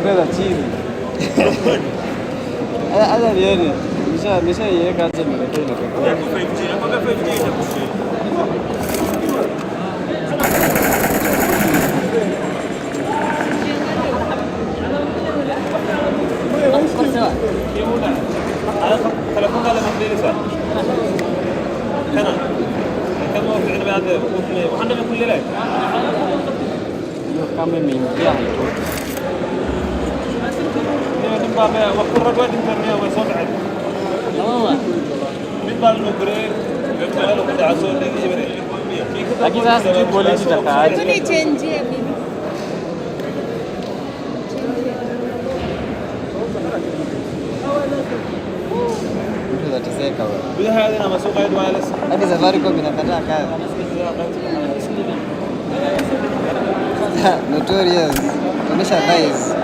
ongeza chini. Hata nione. Nimeshaiweka hata niletee na kwa. Yako 5G, nakwambia 5G itakushia. تلفون هذا مخلي لسه كان موقع أنا بعد وحنا بكل ليلة Kama imeingia من باب وكل رجوات إنترنيا وصنع tamaam. من باب المبرر يقبل له كذا عصور لقي يبرر Lakini sasa sijui polisi itakaaje. Tunichenjie mimi. Mtu atateseka wewe. بدها هذه أنا مسوق عيد وايرلس Hadi Safaricom inakataa kazi. Notorious. Onyesha guys.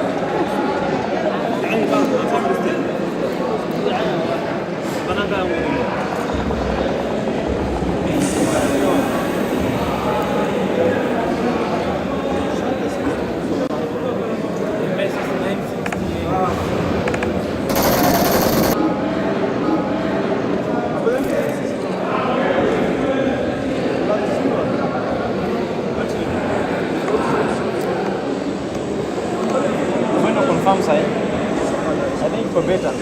Confirm side. I think for better.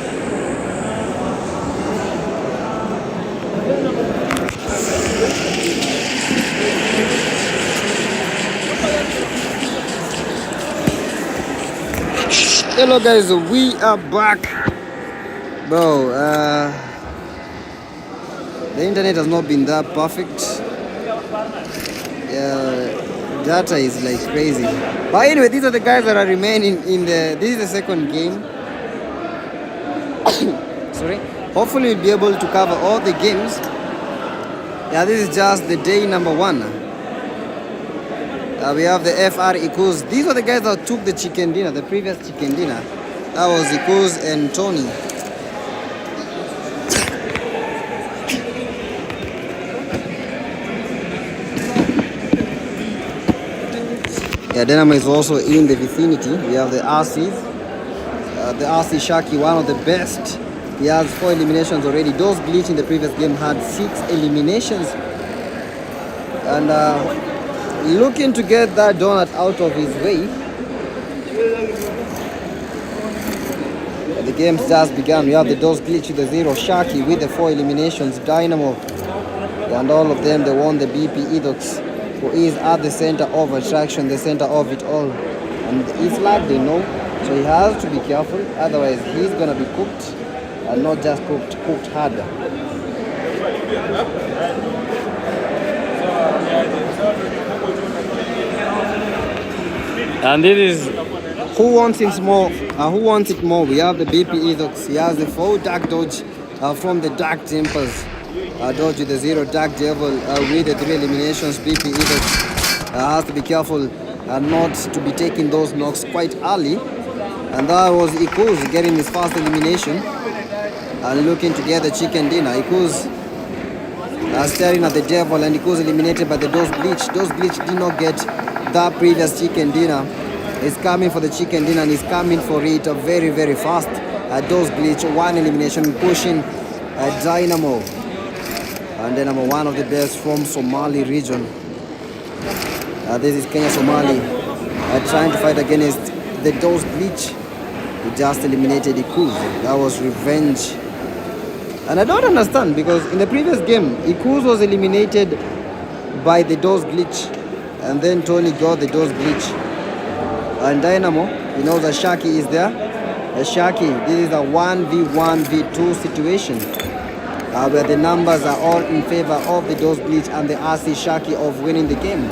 Hello guys, we are back. Bro, the internet has not been that perfect. Data is like crazy. But anyway, these are the guys that are remaining in the. This is the second game. Sorry. Hopefully, we'll be able to cover all the games. Yeah, this is just the day number 1. We have the FR Ikuz. These are the guys that took the chicken dinner, the previous chicken dinner. That was Ikuz and Tony. Yeah, Dynamo is also in the vicinity. We have the RCs. The RC Shaki, one of the best. He has 4 eliminations already. Those Glitch in the previous game had 6 eliminations. And looking to get that donut out of his way. The game's just begun. We have the Dose Glitch with the 0, Shaki with the 4 eliminations, Dynamo. And all of them, they won the BP Edox, who is at the center of attraction, the center of it all. And it's like they know, so he has to be careful, otherwise he's gonna be cooked, and not just cooked, cooked harder. And this is who wants it more. Who wants it more? We have the BP Edox. He has the 4 Dark Dodge from the Dark Tempers. Dodge with the 0 Dark Devil with the 3 eliminations. BP Edox has to be careful not to be taking those knocks quite early. And that was Ikuz getting his first elimination and looking to get the chicken dinner. Ikuz staring at the devil, and Ikuz eliminated by the Dose Bleach. Dose Bleach did not get that previous chicken dinner. He's coming for the chicken dinner, and he's coming for it very, very fast. Dose Bleach, 1 elimination, pushing Dynamo. And Dynamo, one of the best from Somali region. This is Kenya Somali trying to fight against the Dose Bleach. He just eliminated Ikuz. That was revenge. And I don't understand, because in the previous game, Ikuz was eliminated by the Dose Glitch, and then Tony got the Dose Glitch. And Dynamo, he knows that Shaki is there. Shaki, this is a 1v1v2 situation where the numbers are all in favor of the Dose Glitch and the RC Shaki of winning the game.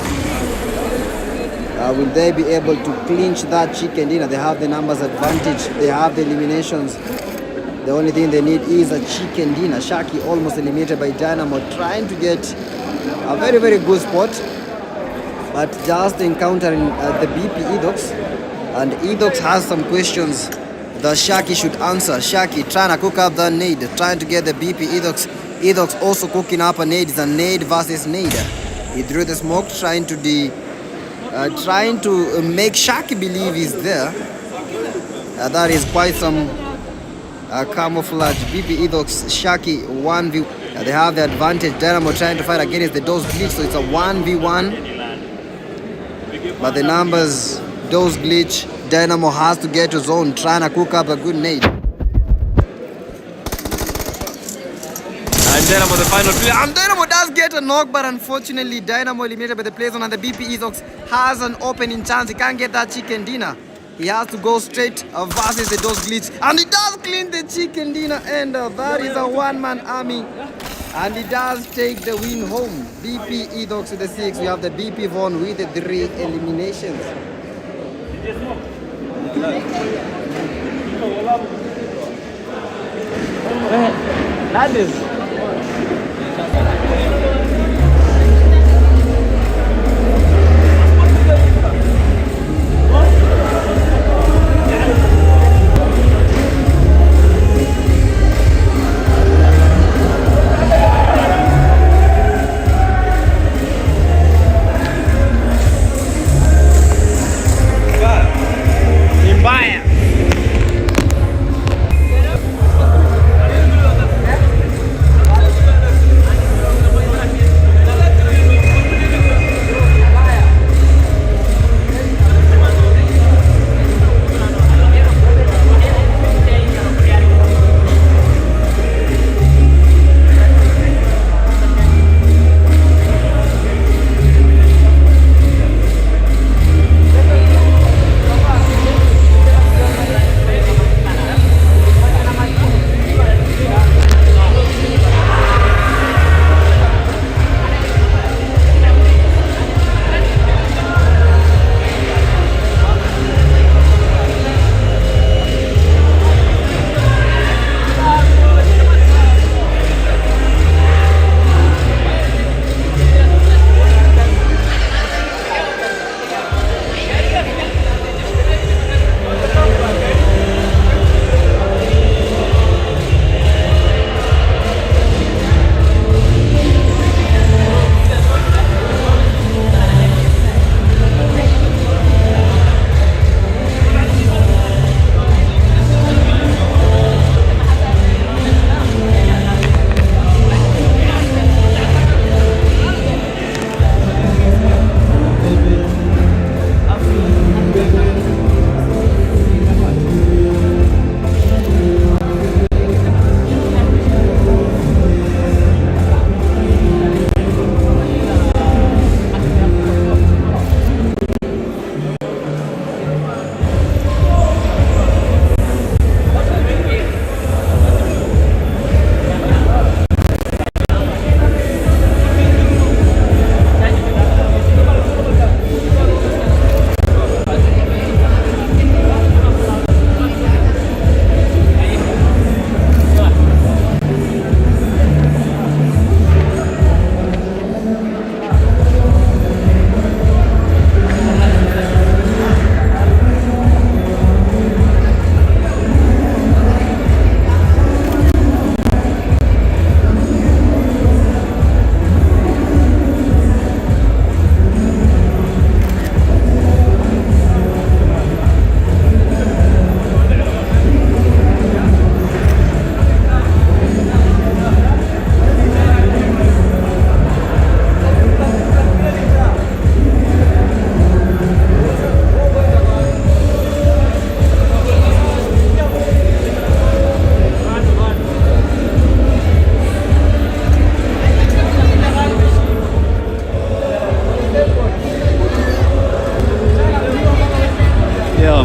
Will they be able to clinch that chicken dinner? They have the numbers advantage. They have the eliminations. The only thing they need is a chicken dinner. Shaki almost eliminated by Dynamo, trying to get a very, very good spot, but just encountering the BP Edox. And Edox has some questions that Shaki should answer. Shaki trying to cook up that nade, trying to get the BP Edox. Edox also cooking up a nade. It's a nade versus nade. He threw the smoke, trying to make Shaki believe he's there. That is quite some camouflage. BP Ethox Shaki 1v. They have the advantage. Dynamo trying to fight against the Dose Glitch, so it's a 1v1. But the numbers, Dose Glitch, Dynamo has to get to zone, trying to cook up a good nade. And Dynamo the final play. And Dynamo does get a knock, but unfortunately Dynamo eliminated by the play zone, and the BP Ethox has an opening chance. He can't get that chicken dinner. He has to go straight versus the Dose Glitch. And he does clean the chicken dinner, and that is a one-man army. And he does take the win home. BP Ethox with the 6. We have the BP Von with the 3 eliminations. That is...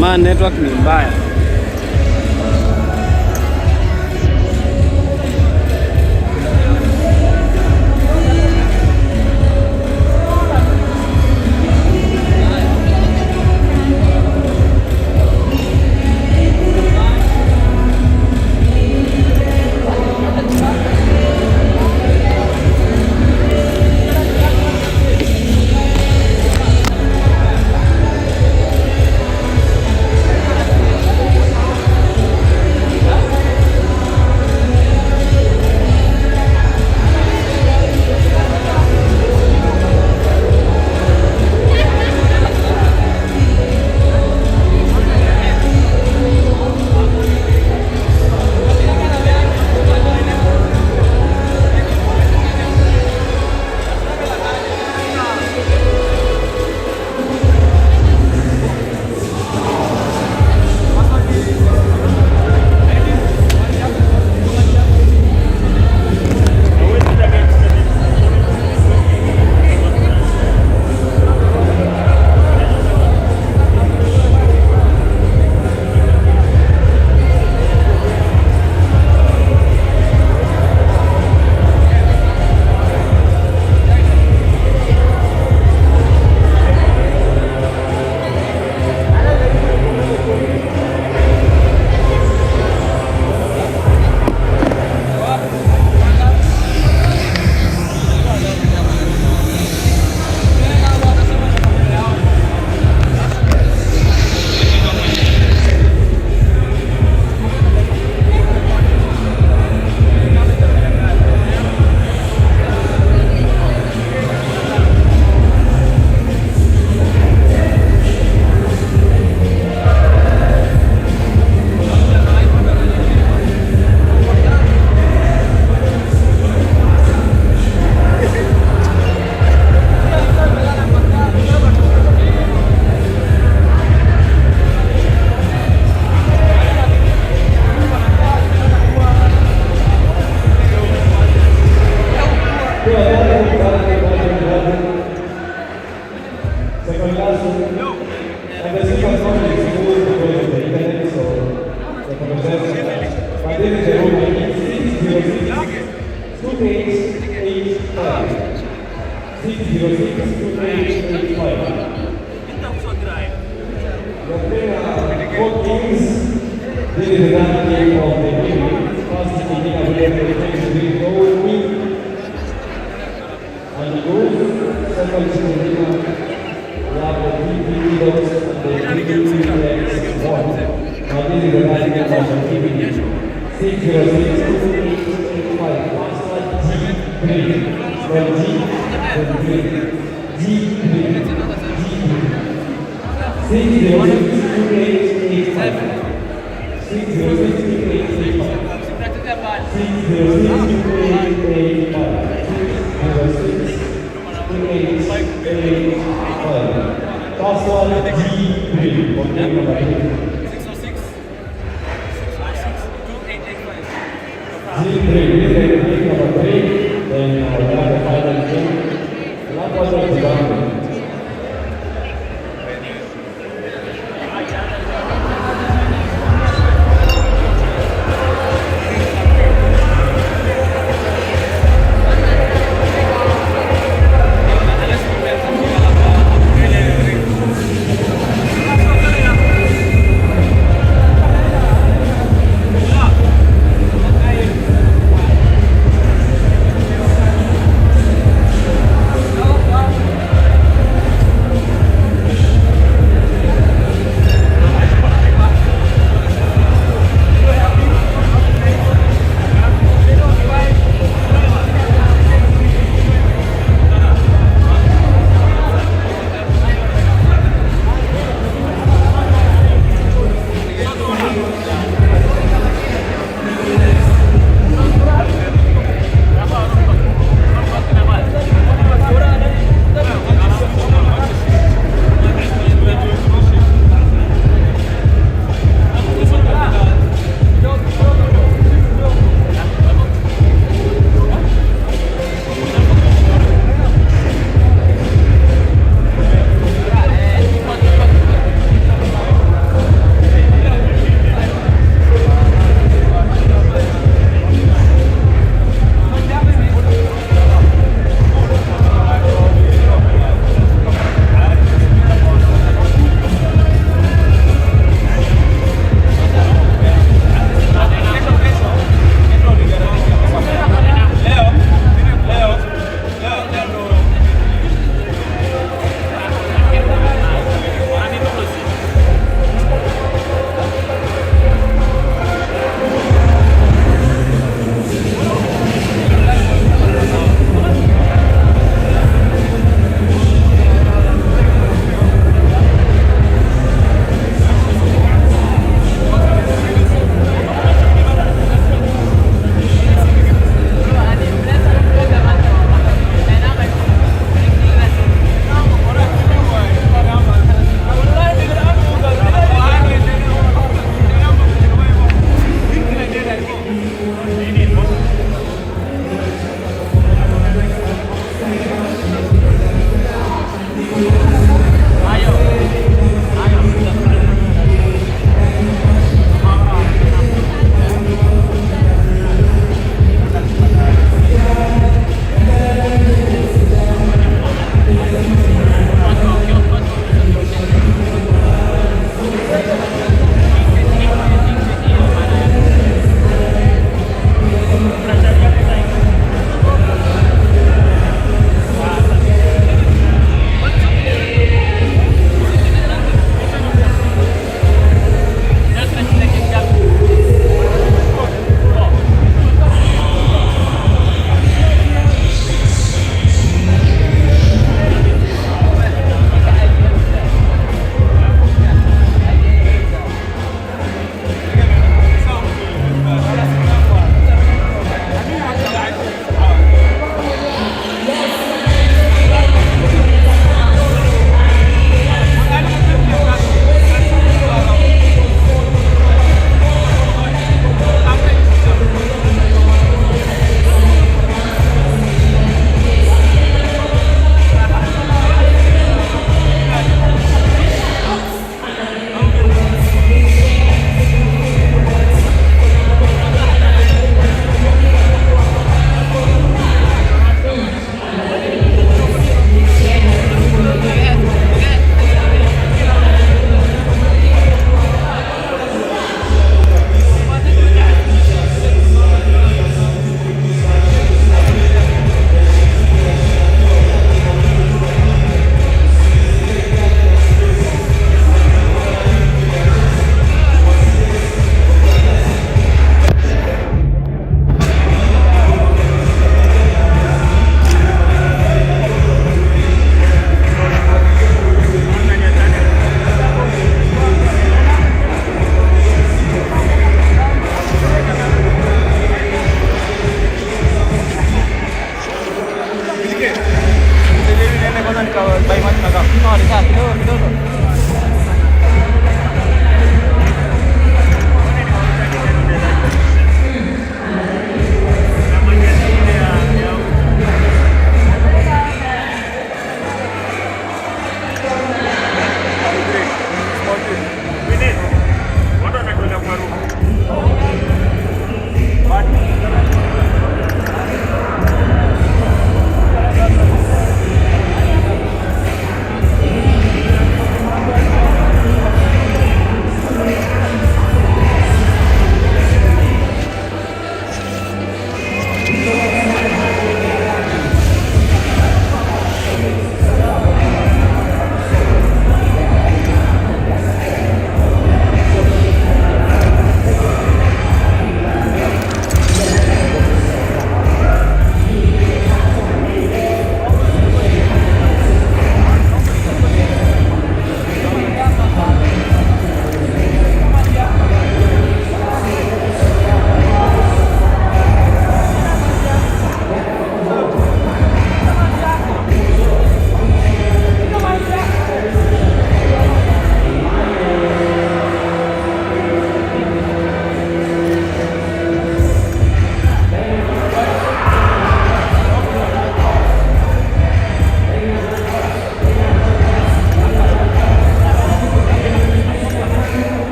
Man, network ni mbaya. This is the last game of the evening. First meeting of the evening. Go win. And go. Second meeting of the PP Eagles and the PP won. Now this is the last game of the evening. 6062885. Last one G3. From G3. G3. 6062885. 6062885. Last one G3. For game number 3. G3, this is game number 3. Then we have the final game. Last one is the round.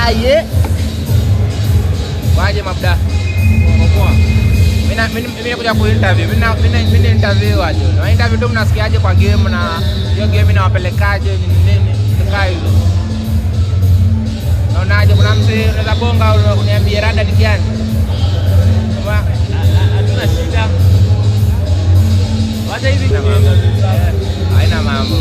Aye. Waje mabda. Mimi kuja ku interview. Mimi interview waje. Na interview tu mnasikiaje kwa game na hiyo game inawapelekaje nini? Tukaa hizo. Naonaje kuna mzee unaweza bonga uniambie rada ni gani? Hatuna shida. Wacha hivi haina mambo.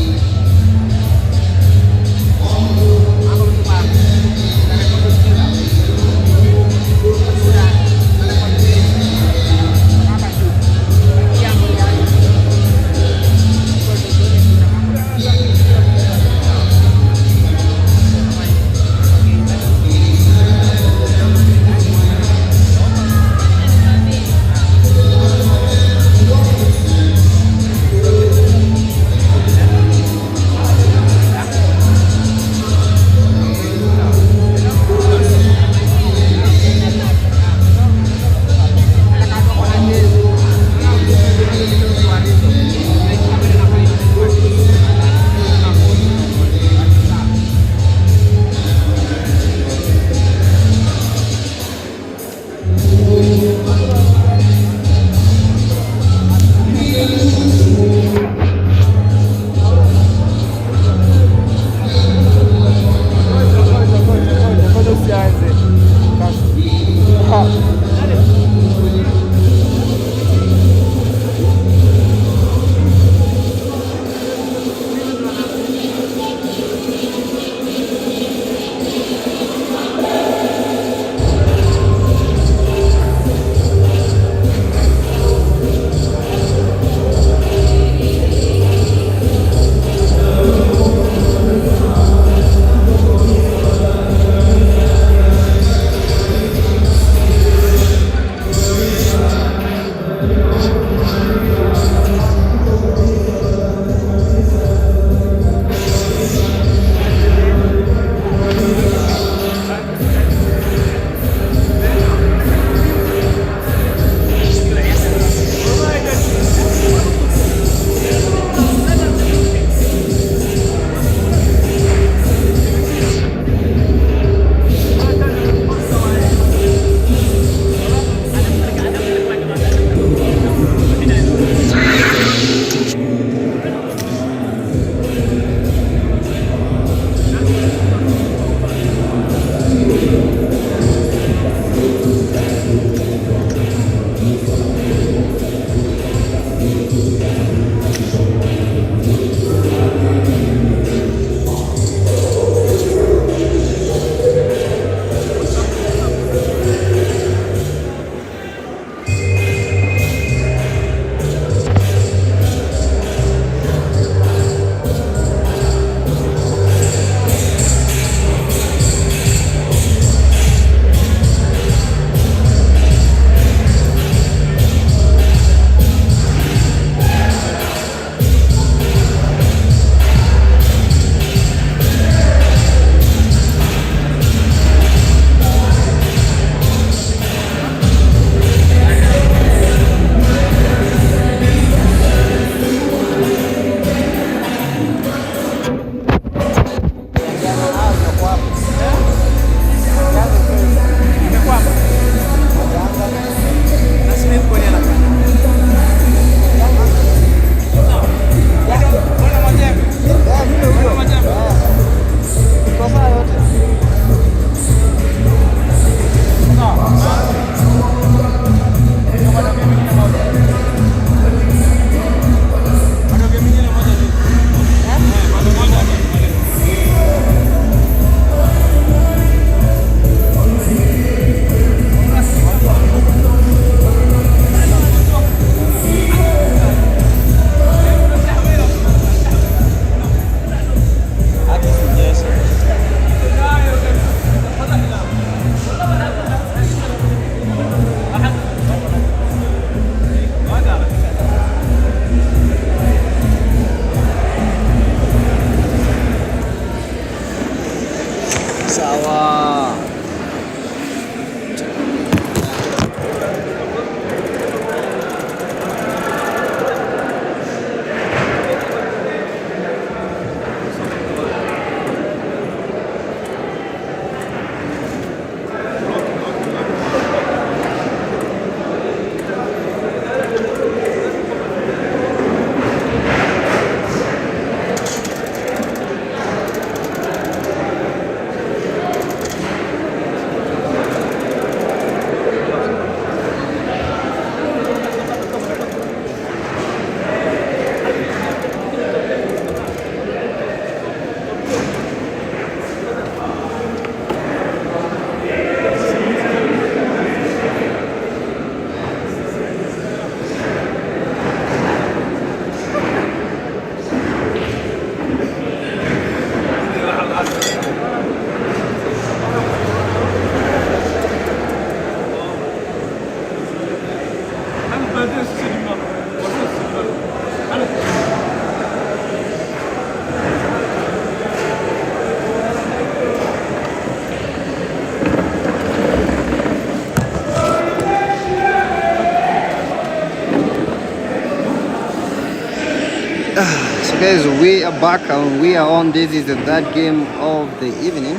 Guys, we are back and we are on. This is the third game of the evening,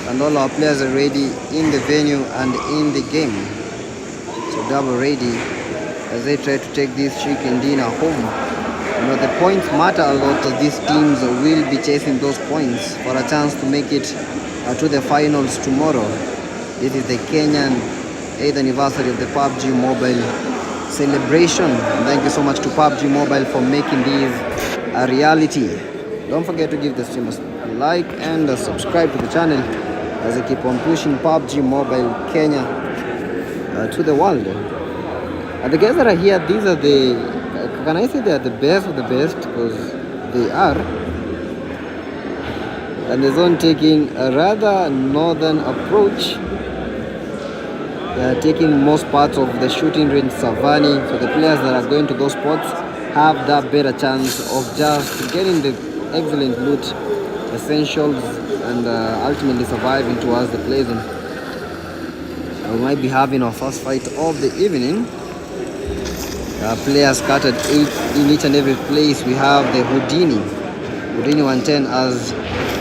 and all our players are ready in the venue and in the game. So double ready as they try to take this chicken dinner home. You know, the points matter a lot, as these teams will be chasing those points for a chance to make it to the finals tomorrow. This is the Kenyan 8th anniversary of the PUBG Mobile celebration. And thank you so much to PUBG Mobile for making this a reality. Don't forget to give the stream a like and subscribe to the channel as I keep on pushing PUBG Mobile Kenya to the world. And the guys that are here, these are the, can I say they are the best of the best? Because they are. And the zone taking a rather northern approach. They are taking most parts of the shooting range Savani, so the players that are going to those spots have that better chance of just getting the excellent loot, essentials, and ultimately surviving towards the play zone. We might be having our first fight of the evening. Players scattered in each and every place. We have the Houdini 110 as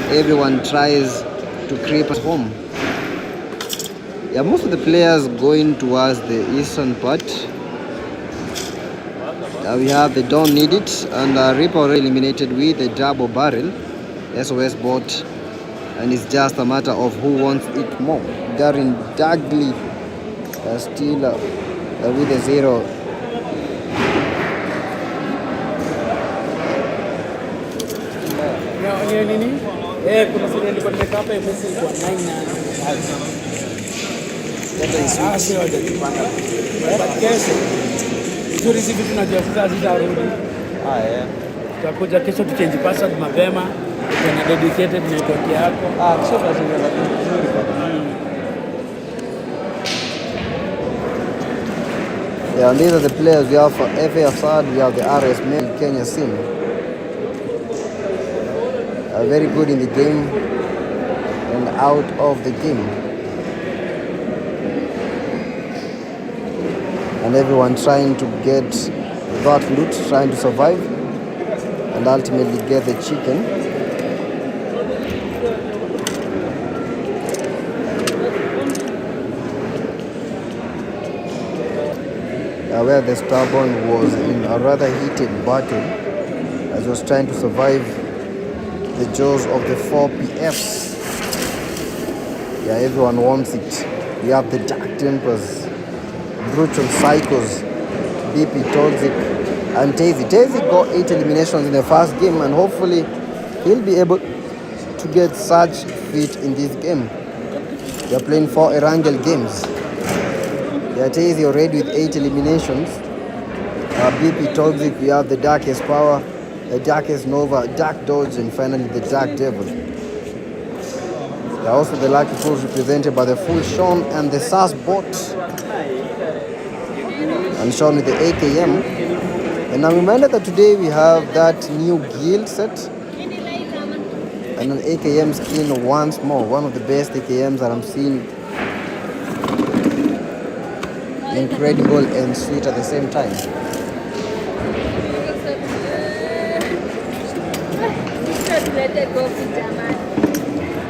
everyone tries to creep us home. Yeah, most of the players going towards the eastern part. We have the Don't Need It and Reaper already eliminated with the double barrel SOS bot, and it's just a matter of who wants it more. Darren Dagley still with a 0. Kuna sura nilikuwa nimeka hapa message kwa 9 na sio hajajipanga. But kesho nzuri hizi vitu najua zitarudi. Tutakuja kesho tuchange password mapema. Kuna dedicated network yako. Kesho tutazungumza vizuri kwa. Yeah, and these are the players. We have for FA Assad, we have the RS Men Kenya Sim. Very good in the game and out of the game. And everyone trying to get that loot, trying to survive and ultimately get the chicken. Where the Starborn was in a rather heated battle as he was trying to survive the jaws of the 4PFs. Yeah, everyone wants it. We have the Dark Tempers, Brutal Psychos, BP Toxic, and Tazy. Tazy got 8 eliminations in the first game, and hopefully he'll be able to get such feat in this game. They're playing 4 Erangel games. Yeah, Tazy already with 8 eliminations. BP Toxic, we have the Darkest Power, the Darkest Nova, Dark Dodge, and finally the Dark Devil. There are also the Lucky Fools represented by the Full Sean and the SAS bot. And Sean with the AKM. And I'm reminded that today we have that new guild set. And an AKM skin once more. One of the best AKMs that I'm seeing. Incredible and sweet at the same time.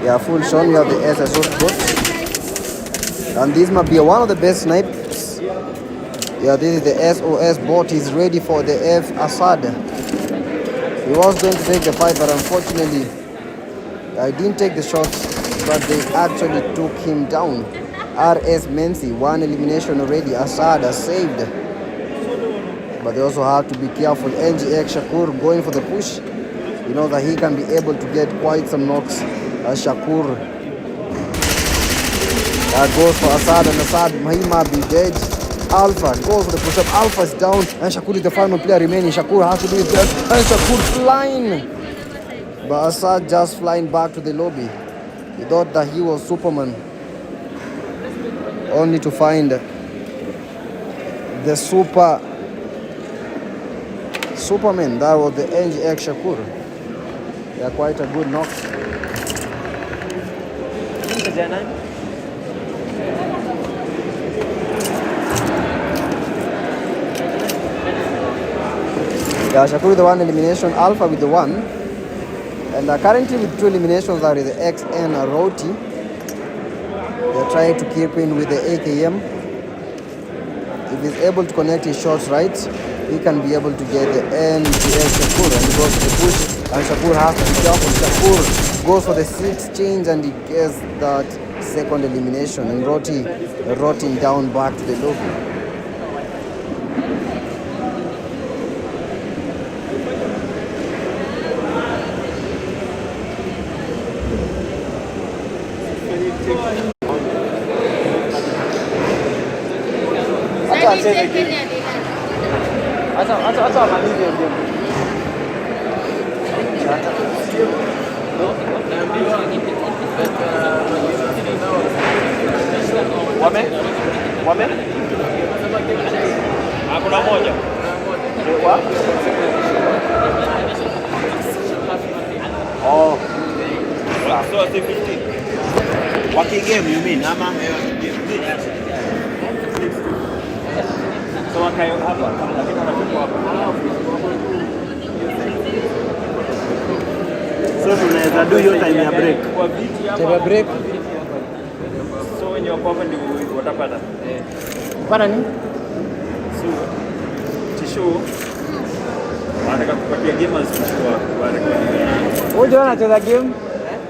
Yeah, Full Sean, we have the SSO bot. And this might be one of the best snipers. Yeah, this is the SOS bot. He's ready for the F Assad. He was going to take the fight, but unfortunately, I didn't take the shots, but they actually took him down. RS Menzi, 1 elimination already. Assad has saved. But they also have to be careful. NGX Shakur going for the push. You know that he can be able to get quite some knocks. Shakur goes for Assad, and Assad Mahima be dead. Alpha goes for the push-up. Alpha is down, and Shakur is the final player remaining. Shakur has to do his best, and Shakur flying. But Assad just flying back to the lobby. He thought that he was Superman, only to find the Superman. That was the NGX Shakur. They are quite a good knock. Yeah, Shakur with the 1 elimination, Alpha with the 1. And currently with 2 eliminations are the X and Roti. They're trying to keep in with the AKM. If he's able to connect his shots right, he can be able to get the NGL Shakur, and he goes for the push, and Shakur has to be careful. Shakur goes for the 6 change and he gets that second elimination, and rotting down back to the lobby. Acha amalize ndio. Wame? Hakuna moja. Oh. So 15. Waki game you mean ama? So wakayo hapa lakini wanachukua hapa. So tunaweza do hiyo time ya break. Kwa viti hapa. Time break. So wenye wako hapa ndio watapata. Pana nini? So tisho wanataka kupatia gamers kwa record. Wewe unacheza game?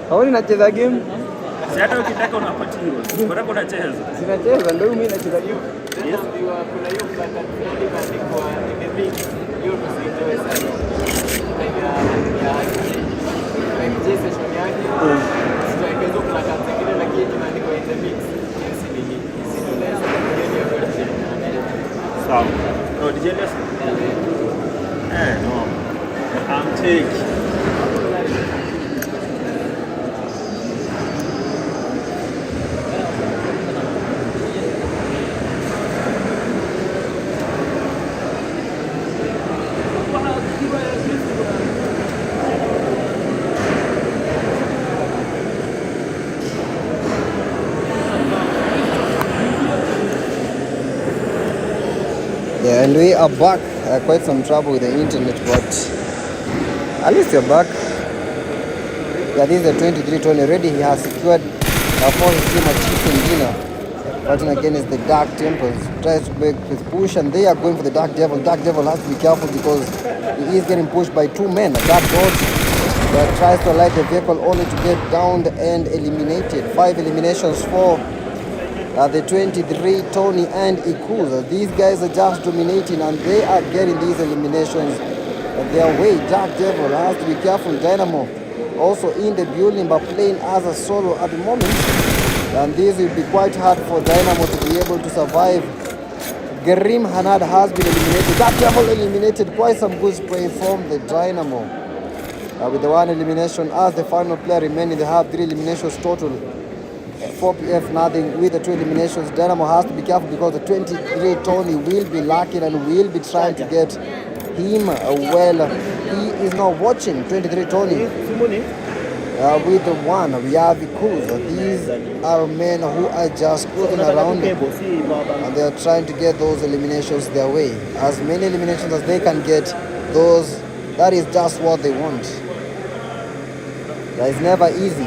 Haoni nacheza game? Si hata ukitaka unapata hiyo. Bora unacheza. Sinacheza ndio mimi nacheza game. Yes. Kuna hiyo plakati imeandikwa imebig hiyo tusiitoe sana. Ya MJ session yake. Sitaikezo plakati zingine lakini imeandikwa in the mix. Yes ni hii. Sisi tunaweza kujenga version. Sawa. No, DJ Less. No. I'm take. Yeah, and we are back. Quite some trouble with the internet, but at least we're back. Yeah, this is the 23 Tony already. He has secured for his team a chicken dinner. Fighting against the Dark Temples. Tries to make his push, and they are going for the Dark Devil. Dark Devil has to be careful because he is getting pushed by 2 men. Dark Dodge that tries to alight the vehicle only to get downed and eliminated. 5 eliminations for the 23 Tony and Ikuza. These guys are just dominating and they are getting these eliminations their way. Dark Devil has to be careful. Dynamo also in the building but playing as a solo at the moment, and this will be quite hard for Dynamo to be able to survive. Grim Hanad has been eliminated. Dark Devil eliminated. Quite some good spray from the Dynamo. With the 1 elimination as the final player remaining, they have 3 eliminations total. 4PF nothing with the 2 eliminations. Dynamo has to be careful because the 23 Tony will be lacking and will be trying to get him well. He is now watching 23 Tony with the 1. We have Ikuza. These are men who are just cruising around and they are trying to get those eliminations their way. As many eliminations as they can get, those that is just what they want. That is never easy.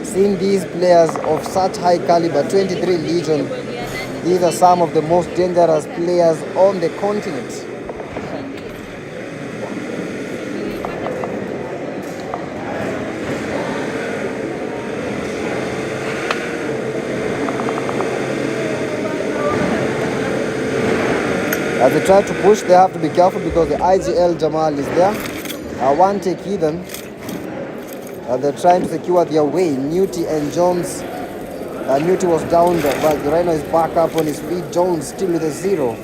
Seeing these players of such high caliber, 23 Legion, these are some of the most dangerous players on the continent. As they try to push, they have to be careful because the IGL Jamal is there. One take Ethan. They're trying to secure their way. Newty and Jones. Newty was down, but Rhino is back up on his feet. Jones still with a 0.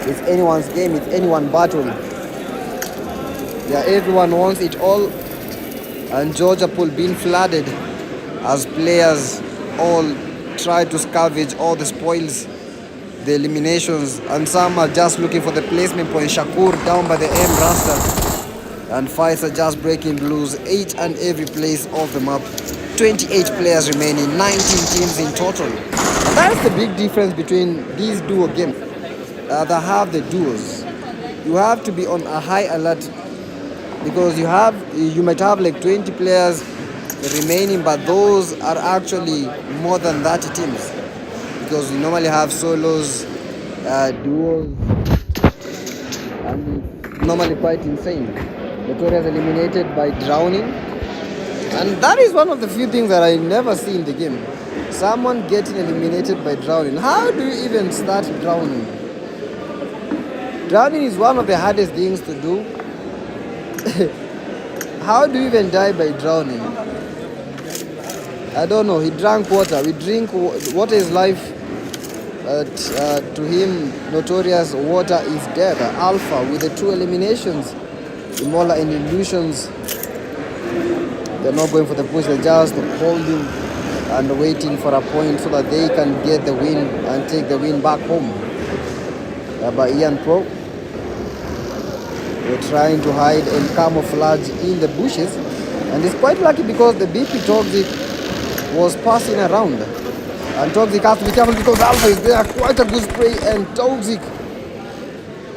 It's anyone's game, it's anyone battle. Yeah, everyone wants it all. And Georgia Pool being flooded as players all try to scavenge all the spoils, the eliminations, and some are just looking for the placement point. Shakur down by the M Rasta. And fights are just breaking loose each and every place of the map. 28 players remaining, 19 teams in total. And that's the big difference between these duo games. They have the duos. you have to be on a high alert because you might have like 20 players remaining, but those are actually more than 30 teams because you normally have solos, duos, and it's normally quite insane. Notorious eliminated by drowning, and that is one of the few things that I never see in the game. Someone getting eliminated by drowning. How do you even start drowning? Drowning is one of the hardest things to do. How do you even die by drowning? I don't know. He drank water. We drink water is life. To him, Notorious, water is death. Alpha with the 2 eliminations. Imola and Illusions. They're not going for the push. They're just holding and waiting for a point so that they can get the win and take the win back home. By Ian Pro. They're trying to hide and camouflage in the bushes. And it's quite lucky because the BP Toxic was passing around. And Toxic has to be careful because Alpha is there. Quite a good spray. And Toxic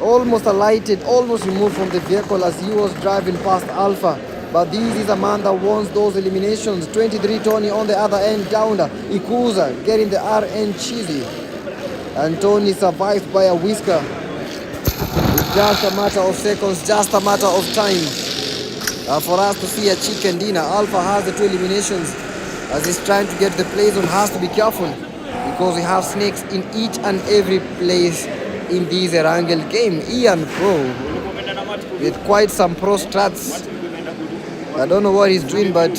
almost alighted, almost removed from the vehicle as he was driving past Alpha. But this is a man that wants those eliminations. 23 Tony on the other end down. Ikuza getting the RN cheesy. And Tony survived by a whisker. It's just a matter of seconds, just a matter of time for us to see a chicken dinner. Alpha has the 2 eliminations as he's trying to get the play zone. Has to be careful because we have snakes in each and every place in this Erangel game. Ian Pro with quite some pro strats. I don't know what he's doing, but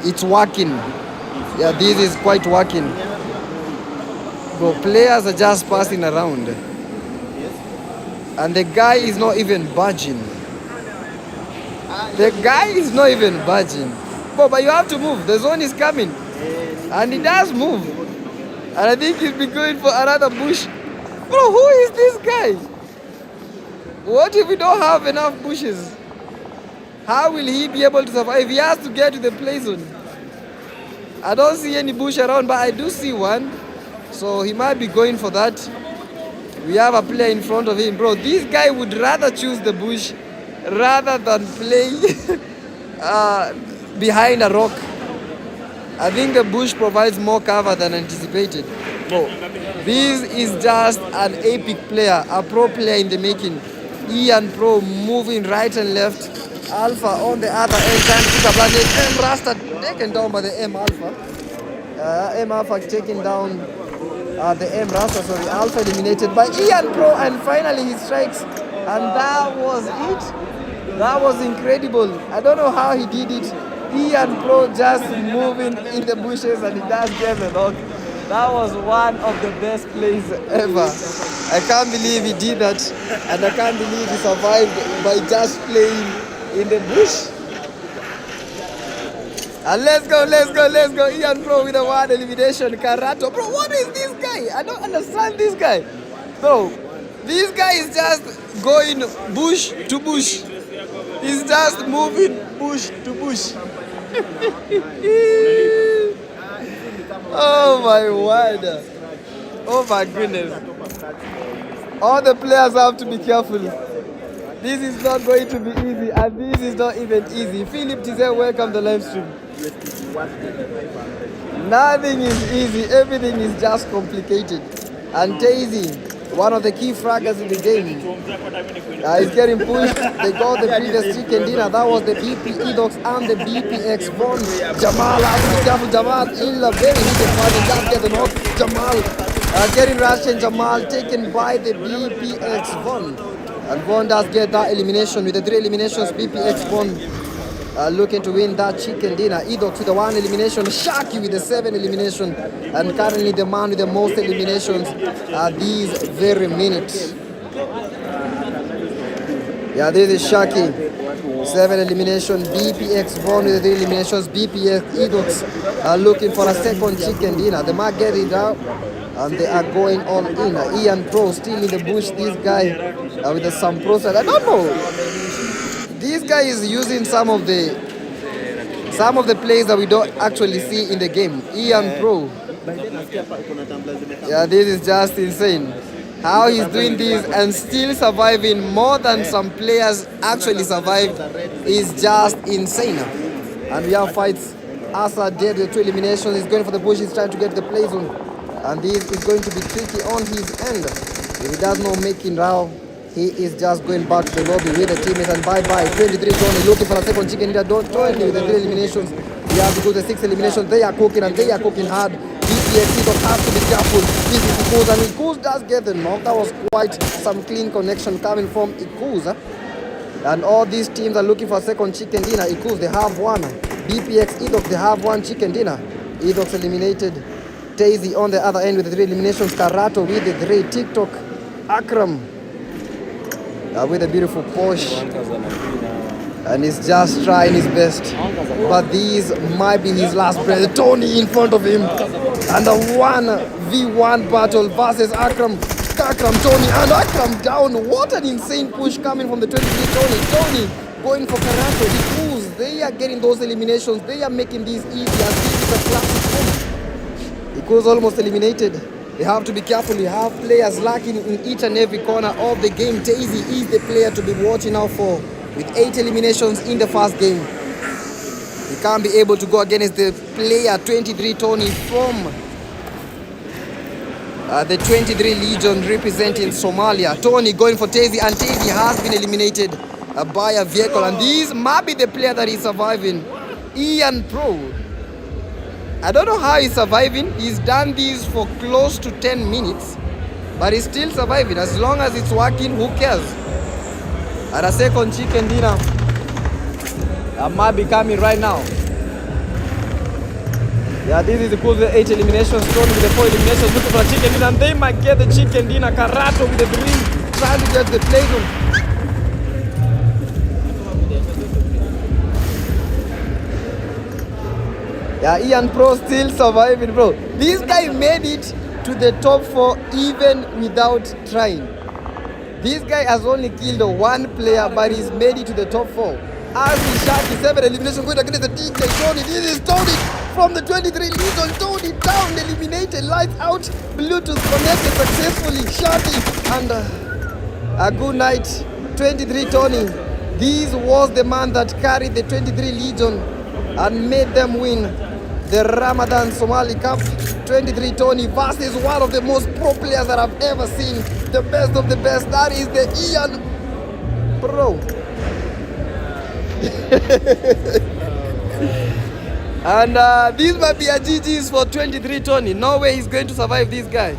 it's working. Yeah, this is quite working. Bro, players are just passing around. And the guy is not even budging. The guy is not even budging. Bro, but you have to move. The zone is coming. And he does move. And I think he's been going for another bush. Bro, who is this guy? What if we don't have enough bushes? How will he be able to survive? He has to get to the play zone. I don't see any bush around, but I do see one. So he might be going for that. We have a player in front of him. Bro, this guy would rather choose the bush rather than play behind a rock. I think the bush provides more cover than anticipated. Bro, this is just an epic player, a pro player in the making. Ian Pro moving right and left. Alpha on the other end trying to pick up landing. M Rasta taken down by the M Alpha. M Alpha taken down the M Rasta, sorry. Alpha eliminated by Ian Pro, and finally he strikes. And that was it. That was incredible. I don't know how he did it. Ian Pro just moving in the bushes and he just gave a knock. That was one of the best plays ever. I can't believe he did that. And I can't believe he survived by just playing in the bush. And let's go. Ian Pro with a 1 elimination. Karato. Bro, what is this guy? I don't understand this guy. Bro, this guy is just going bush to bush. He's just moving bush to bush. Oh my word. Oh my goodness. All the players have to be careful. This is not going to be easy, and this is not even easy. Philip Tizel, welcome to the live stream. Nothing is easy, everything is just complicated. And Daisy, one of the key fraggers in the game, is getting pushed. They got the previous chicken dinner. That was the BP Edox and the BPX Bond. Jamal, have to be careful. Jamal in the very heated fight. They just get the knock. Jamal getting rushed, and Jamal taken by the BPX Bond. And Bond does get that elimination with the 3 eliminations. BPX Bond looking to win that chicken dinner. Edox with the 1 elimination. Shaki with the 7 elimination. And currently the man with the most eliminations at these very minutes. Yeah, this is Shaki. 7 elimination. BPX Bond with the 3 eliminations. BPX Edox looking for a second chicken dinner. The mark get it out. And they are going all in. Ian Pro still in the bush. This guy with the some process. I don't know. This guy is using some of the plays that we don't actually see in the game. Ian Pro. Yeah, this is just insane. how he's doing this and still surviving more than some players actually survived is just insane. And we have fights. Asa dead with 2 eliminations. He's going for the bush. He's trying to get the play zone. And this is going to be tricky on his end. If he does not make it now, he is just going back to the lobby with the teammates. And bye-bye. 23 Tony looking for a second chicken dinner. Don't join me with the 3 eliminations. We have to do the 6 eliminations. They are cooking and they are cooking hard. BPX have to be careful. This is Ikuz, and Ikuz does get the knock. That was quite some clean connection coming from Ikuz. And all these teams are looking for a second chicken dinner. Ikuz, they have one. BPX, Edox, they have one chicken dinner. Edox eliminated. Daisy on the other end with the 3 eliminations. Karato with the 3. TikTok. Akram with a beautiful Porsche. And he's just trying his best. But these might be his last breath. Tony in front of him. And a 1v1 battle versus Akram. Tony, and Akram down. What an insane push coming from the 23 Tony going for Karato. The Fools, they are getting those eliminations. They are making these easy as this is a classic home. It goes almost eliminated. They have to be careful. You have players lacking in each and every corner of the game. Daisy is the player to be watching out for with 8 eliminations in the first game. He can't be able to go against the player 23 Tony from the 23 Legion representing Somalia. Tony going for Tazy, and Tazy has been eliminated by a vehicle, and this might be the player that is surviving. Ian Pro. I don't know how he's surviving. He's done this for close to 10 minutes, but he's still surviving. As long as it's working, who cares? And a second chicken dinner that might be coming right now. Yeah, this is the cool 8 eliminations. Tony with the 4 eliminations, looking for a chicken dinner, and they might get the chicken dinner. Karato with the 3, trying to get the play zone. Yeah, Ian Pro still surviving, bro. This guy made it to the top 4 even without trying. This guy has only killed 1 player, but he's made it to the top 4. As he shot the 7 elimination going against the TK Tony. This is Tony from the 23 Legion. Tony down, eliminated, lights out, Bluetooth connected successfully. Shotty and a good night, 23 Tony. This was the man that carried the 23 Legion and made them win the Ramadan Somali Cup. 23 Tony versus one of the most pro players that I've ever seen. The best of the best. That is the Ian Pro. And this might be a GG's for 23 Tony. No way he's going to survive this guy.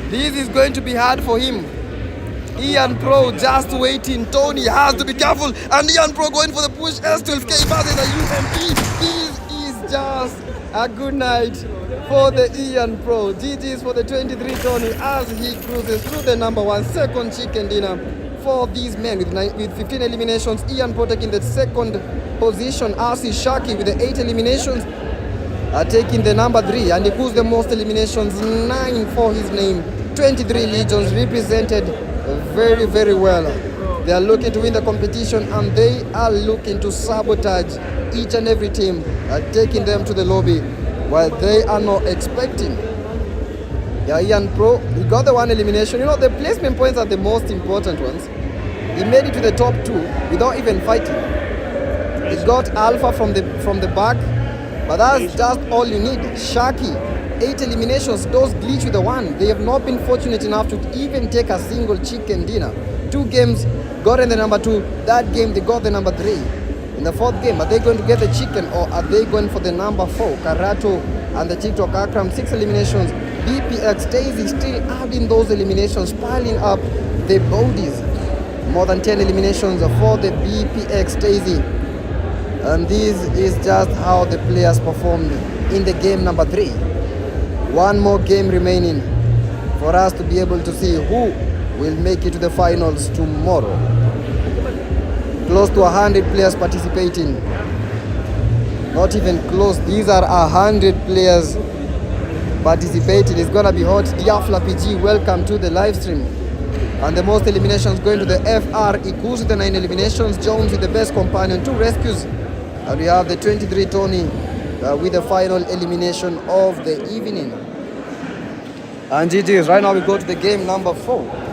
This is going to be hard for him. Ian Pro just waiting. Tony has to be careful. And Ian Pro going for the push. S12K versus a UMP. This is just a good night for the Ian Pro. GG's for the 23 Tony as he cruises through the number 1 second chicken dinner for these men with 15 eliminations. Ian Pro taking the second position. RC Shaki with the 8 eliminations taking the number 3, and he pulls the most eliminations, 9 for his name. 23 Legions represented very, very well. They are looking to win the competition, and they are looking to sabotage each and every team, taking them to the lobby while they are not expecting. Yeah, Ian Pro, he got the 1 elimination. You know, the placement points are the most important ones. He made it to the top 2 without even fighting. He got Alpha from the back, but that's just all you need. Shaki, 8 eliminations, those glitch with the 1. They have not been fortunate enough to even take a single chicken dinner. 2 games, got in the number 2. That game, they got the number 3. In the 4th game, are they going to get the chicken, or are they going for the number 4? Karato and the TikTok Akram, 6 eliminations. BPX Daisy still adding those eliminations, piling up the bodies. More than 10 eliminations for the BPX Daisy. And this is just how the players performed in the game number 3. 1 more game remaining for us to be able to see who will make it to the finals tomorrow. Close to 100 players participating. Not even close. These are 100 players participating. It's gonna be hot. Diafla PG, welcome to the live stream. And the most eliminations going to the FR. Ikus with the 9 eliminations. Jones with the best companion, 2 rescues. And we have the 23 Tony with the final elimination of the evening. And GG's. Right now we go to the game number 4.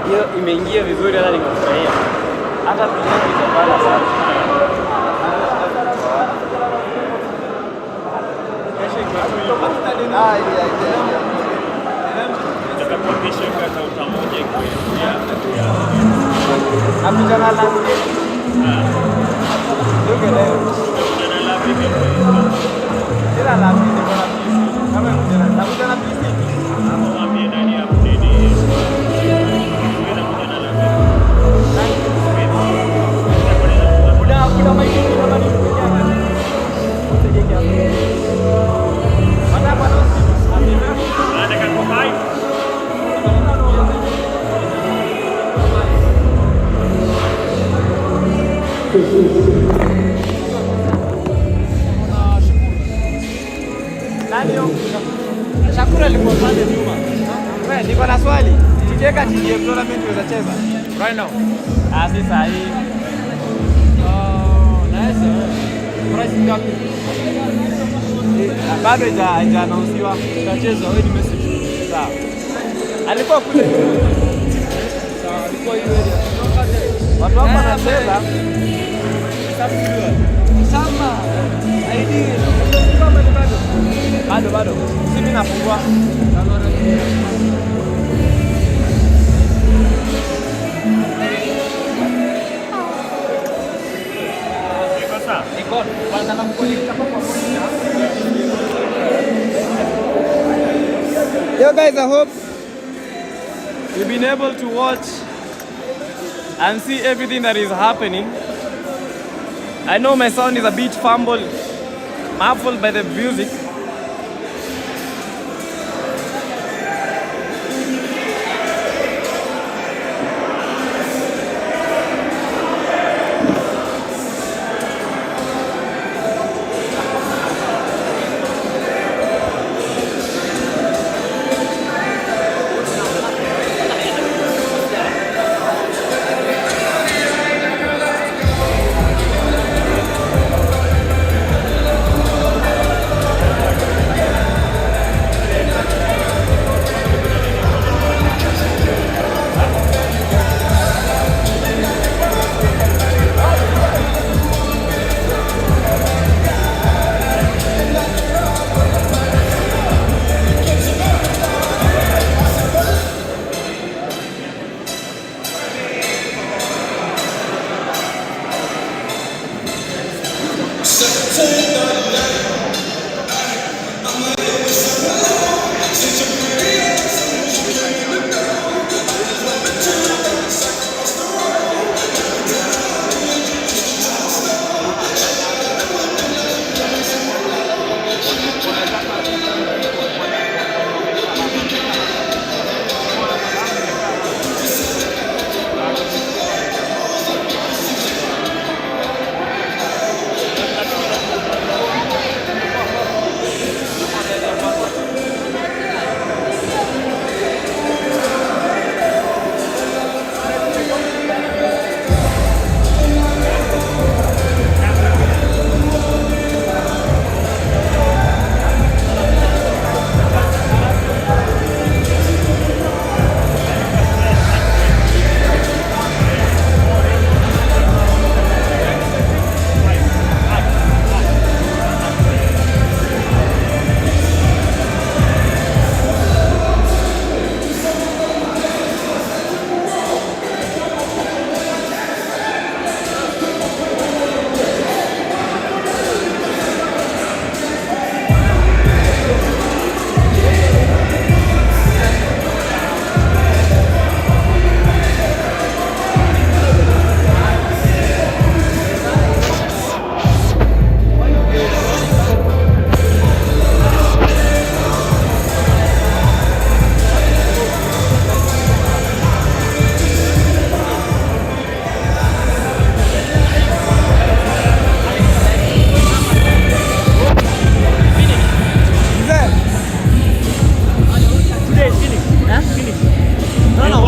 Hiyo imeingia vizuri, hata nikafurahia. Hata pia itapanda sana. Shakura alikuwa pale nyuma. Wewe niko na swali. Tukiweka TDM tournament utacheza right now? Si sahihi. Nice. Price ngapi? Bado hajaanausiwa. Tutacheza, wewe ni message. Sawa. Alikuwa kule. Sawa, alikuwa hiyo area. Watu hapa wanacheza. Sama. ID. Bado. Sisi nafungua. Yo guys, I hope you've been able to watch and see everything that is happening. I know my sound is a bit muffled by the music.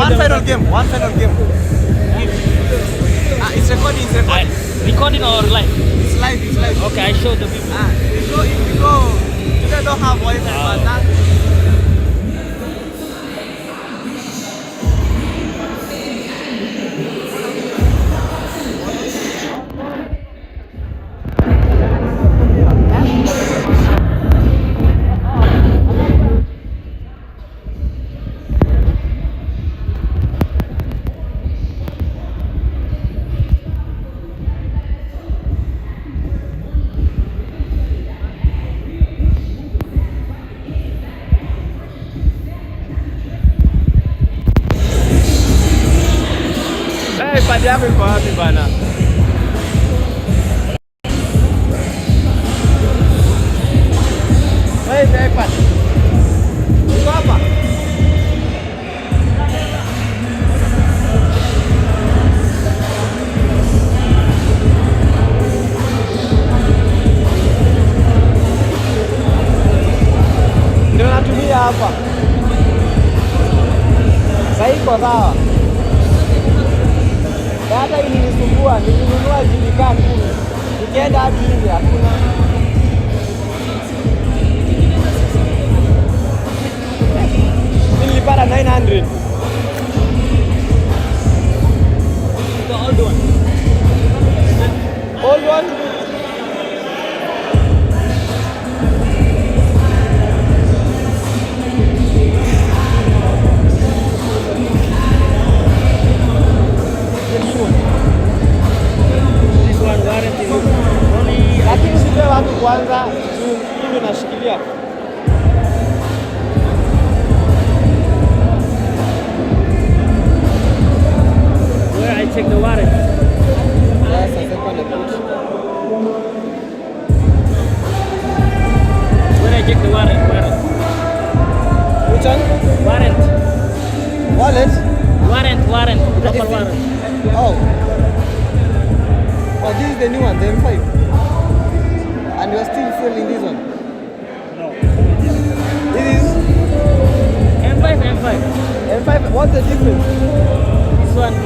One final game. It's recording. Recording or live? It's live. Okay, I show the people. If you go, you don't have Wi-Fi, but that. Padi yako iko wapi bana? Wewe iPad. Iko hapa. Ndio natumia hapa. Sasa iko sawa. Hata ilinisumbua, nilinunua jilikaa 10. Nikienda hadi hivi hakuna. Nilipata 900. The old one. Old one? Lakini sipe watu kwanza hivi nashikilia. Where I check the warranty. Yes, I think on the boot. Where I check the warranty. Which one? Warrant. Wallet? Warrant. Proper warrant. Oh. Oh, this is the new one, the M5. And you are still selling this one? No. This is M5. M5. What's the difference? This one is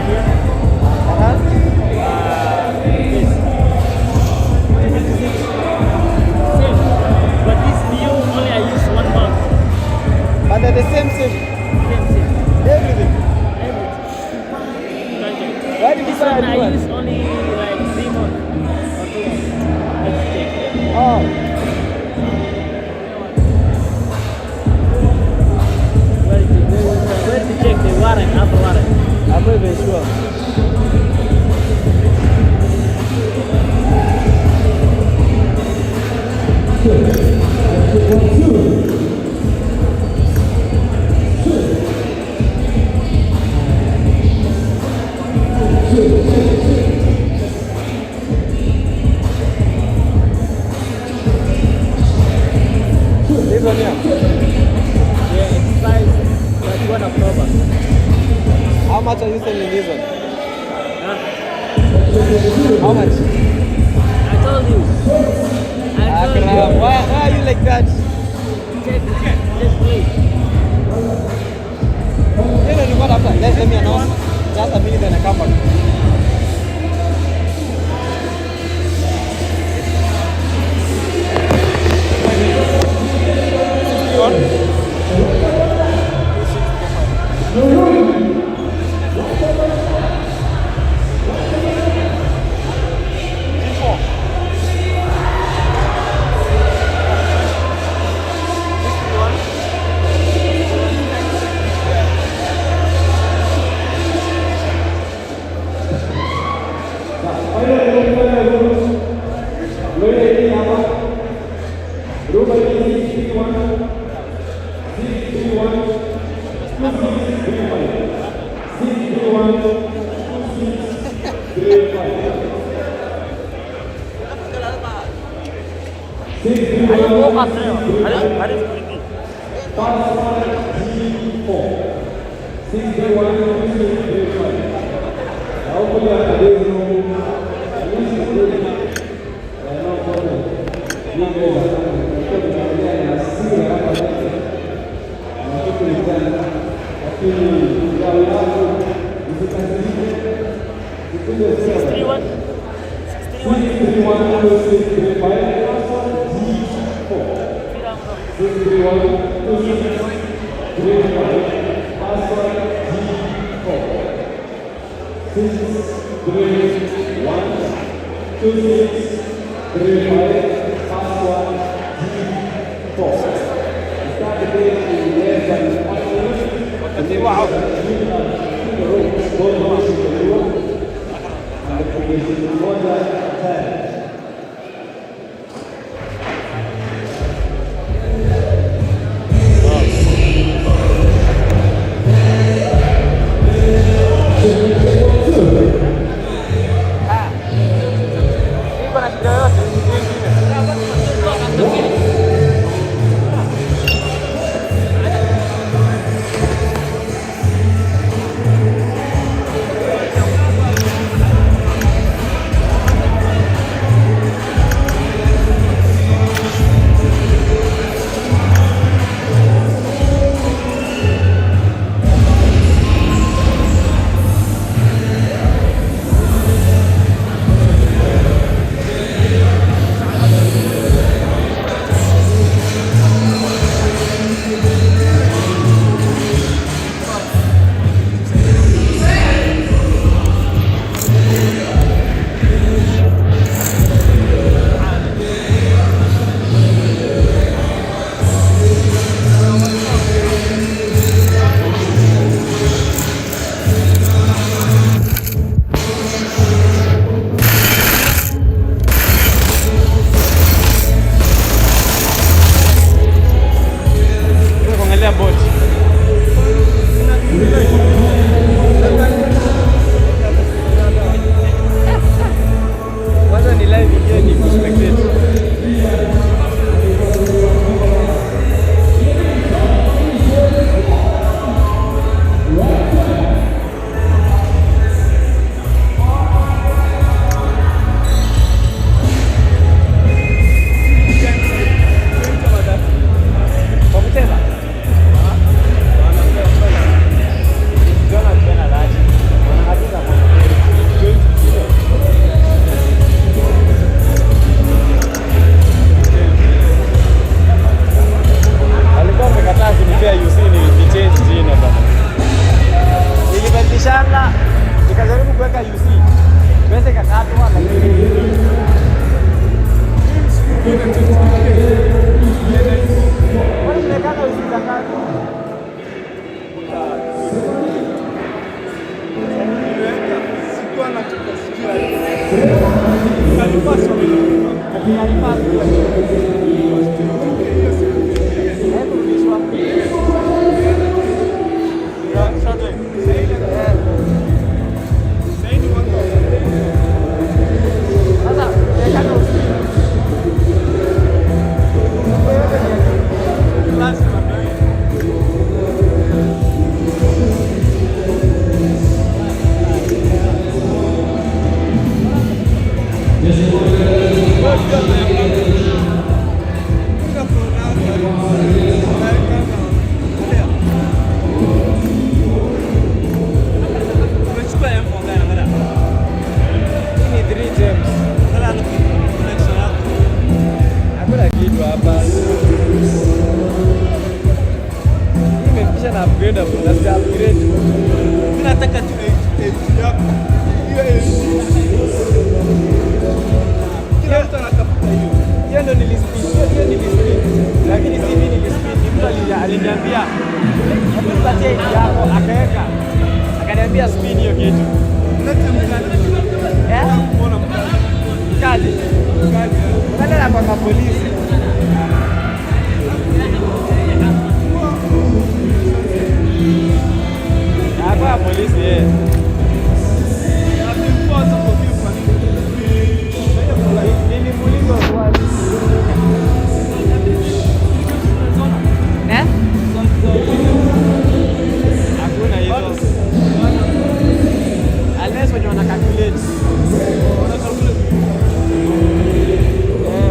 here. This. Same. But this new only I use 1 month. But they're the same. Same. Everything. Why did you This say one I do I it? use only like 3 months or 2 months. Let's check. Oh. Where to check the warrant, after warrant? I'm not even sure. This one here. Yeah, expires 31 October. How much are you selling this one? Huh? How much? I told you. Akram, why are you like that? Check, please. You know what after? Let me announce. Just a minute and I come back.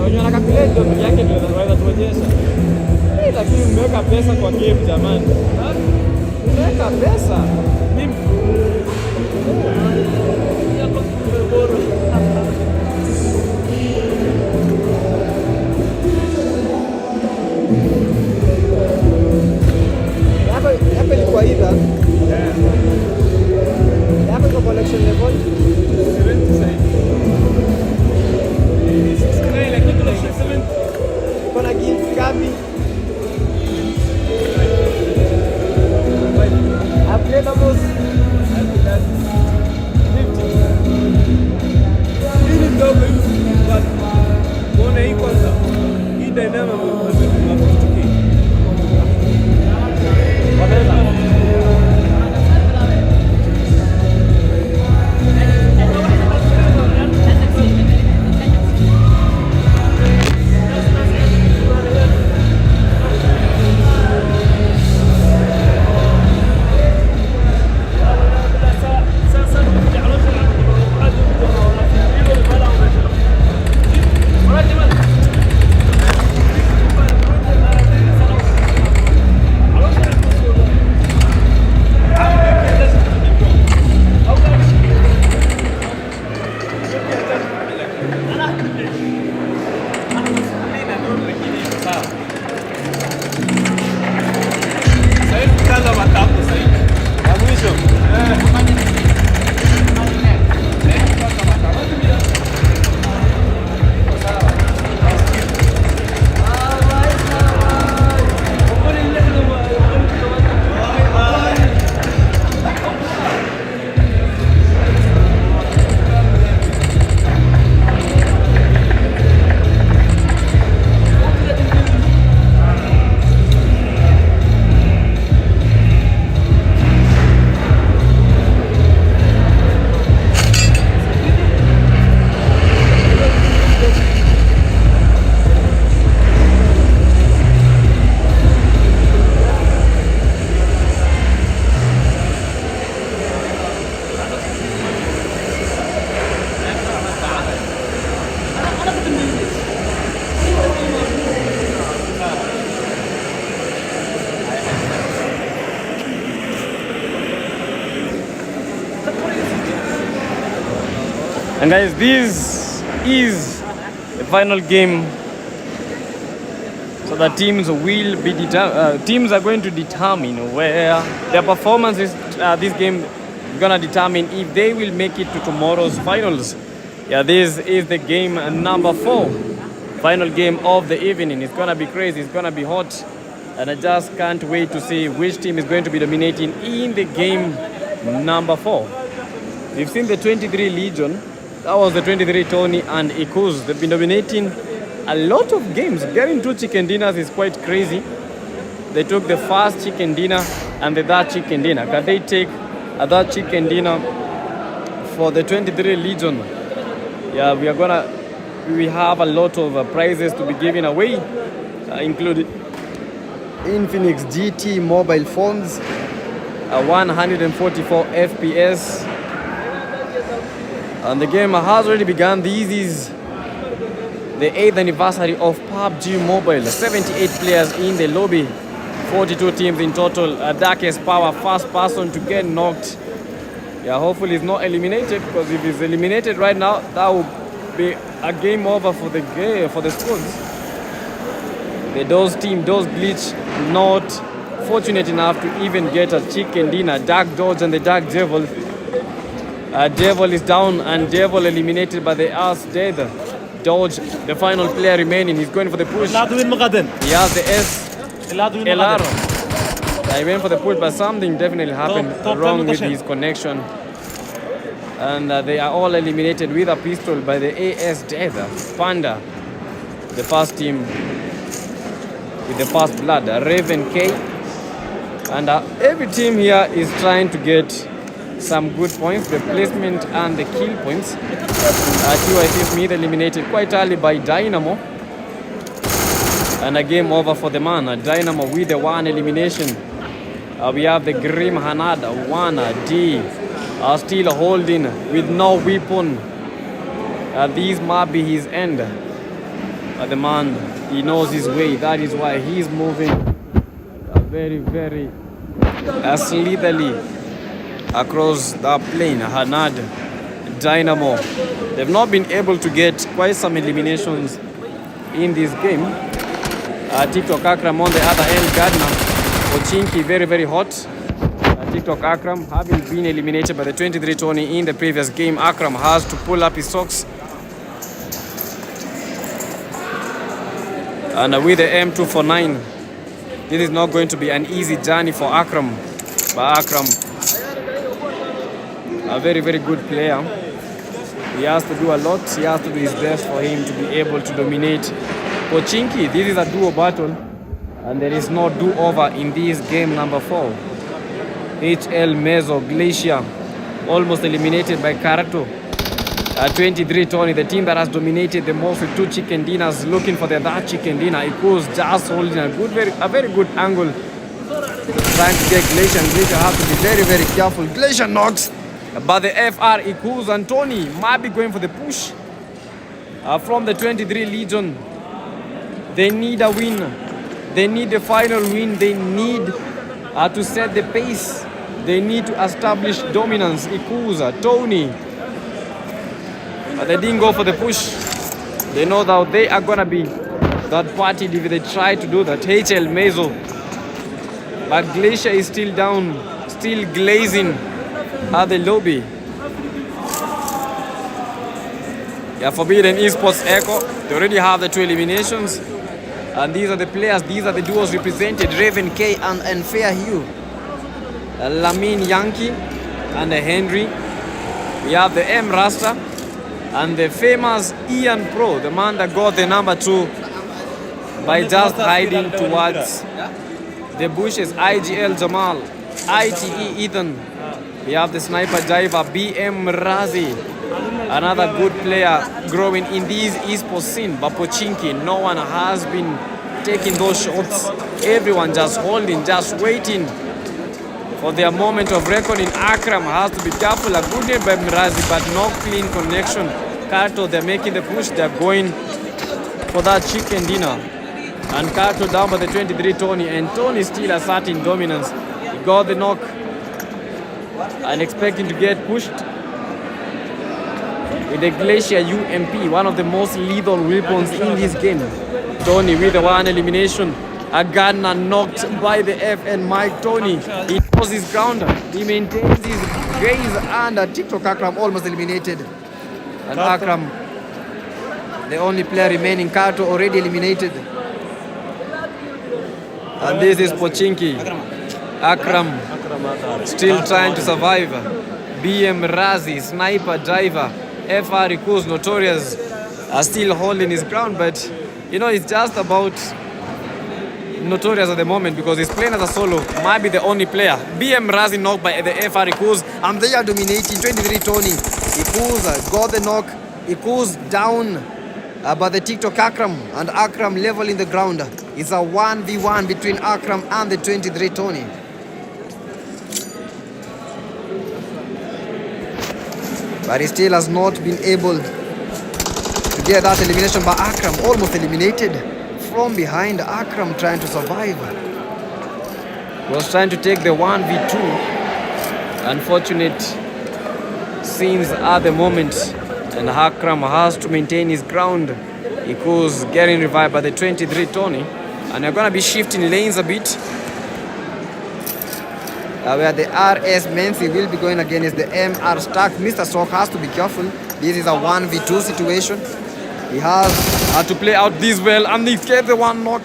Wenye wana calculate ndio yake ndio Nataka pesa. Mimi. Yako bora. Hapa ilikuwa hivi. Hapa kwa collection level 70 sasa. Sasa ile kitu la 70. kuna gift gapi? Upgradables. Hii ni ndogo hivi. Mbona hii kwanza? Hii dynamic mafutuki. And guys, this is the final game. So the teams will be teams are going to determine where their performances this game is gonna determine if they will make it to tomorrow's finals. Yeah, this is the game number 4, final game of the evening. It's gonna be crazy. It's gonna be hot, and I just can't wait to see which team is going to be dominating in the game number 4. We've seen the 23 Legion. That was the 23 Tony and Ikuz. They've been dominating a lot of games. Getting 2 chicken dinners is quite crazy. They took the first chicken dinner and the third chicken dinner. Can they take a third chicken dinner for the 23 Legion? Yeah, we have a lot of prizes to be given away, including Infinix GT mobile phones, 144 FPS. And the game has already begun. This is the 8th anniversary of PUBG Mobile. 78 players in the lobby, 42 teams in total. Darkest Power, first person to get knocked. Yeah, hopefully he's not eliminated, because if he's eliminated right now, that would be a game over for the squads. The Dose team, Dose Glitch, not fortunate enough to even get a chicken dinner. Dark Dodge and the Dark Devil. Devil is down and Devil eliminated by the Ass Death. Dodge, the final player remaining, he's going for the push. He has the S. LR. He went for the push, but something definitely happened wrong with his connection. And they are all eliminated with a pistol by the AS Death. Panda, the first team with the first blood. Raven K. And every team here is trying to get some good points, the placement and the kill points. TYC Smith eliminated quite early by Dynamo, and a game over for the man. Dynamo with the 1 elimination. We have the Grim Hanad 1D still holding with no weapon. This might be his end. The man, he knows his way. That is why he's moving very, very lethally across the plane. Hanad, Dynamo. They've not been able to get quite some eliminations in this game. TikTok Akram on the other end, Gardner. Pochinki very, very hot. TikTok Akram having been eliminated by the 23 Tony in the previous game. Akram has to pull up his socks. And with the M249, this is not going to be an easy journey for Akram. But Akram, a very, very good player. He has to do a lot. He has to do his best for him to be able to dominate Pochinki. This is a duo battle, and there is no do-over in this game number 4. HL Meso Glacier almost eliminated by Karato. 23 Tony, the team that has dominated the most with 2 chicken dinners, looking for the third chicken dinner. Equals just holding a very good angle, trying to get Glacier, and Glacier has to be very, very careful. Glacier knocks, but the FR equals, and Tony might be going for the push from the 23 Legion. They need a win. They need the final win. They need to set the pace. They need to establish dominance. Ikuza, Tony. But they didn't go for the push. They know that they are going to be that party if they try to do that. HL Meso. But Glacier is still down, still glazing at the lobby. Yeah, Forbidden Esports Echo. They already have the 2 eliminations. And these are the players, these are the duos represented. Raven K and Fair Hugh. Lamin Yankee and Henry. We have the M Rasta and the famous Ian Pro, the man that got the number 2 by just hiding towards the bushes. IGL Jamal, ITE Ethan. We have the sniper diver BM Razi, another good player growing in this esports scene. But Pochinki, no one has been taking those shots. Everyone just holding, just waiting for their moment of reckoning. Akram has to be careful. A good name by Mirazi, but no clean connection. Kato, they're making the push. They're going for that chicken dinner. And Kato down by the 23 Tony. And Tony still asserting dominance. He got the knock and expecting to get pushed with the Glacier UMP, one of the most lethal weapons in this game. Tony with the 1 elimination. A Gardner knocked by the F and Mike Tony. He knows his ground. He maintains his gaze, and TikTok Akram almost eliminated. And Akram, the only player remaining. Kato already eliminated. And this is Pochinki. Akram still trying to survive. BM Razi, sniper diver, FR Kuz, Notorious are still holding his ground, but you know, it's just about Notorious at the moment because he's playing as a solo, might be the only player. BM Razi knocked by the FR Kuz, and they are dominating. 23 Tony. Ikuz got the knock. Ikuz down by the TikTok Akram, and Akram leveling the ground. It's a 1v1 between Akram and the 23 Tony. But he still has not been able to get that elimination by Akram. Almost eliminated from behind. Akram trying to survive. Was trying to take the 1v2. Unfortunate scenes at the moment. And Akram has to maintain his ground. Iku's getting revived by the 23 Tony. And they're going to be shifting lanes a bit. Where the RS Menzi will be going against the MR Stark. Mr. Stock has to be careful. This is a 1v2 situation. He has to play out this well, and he gets the 1 knock.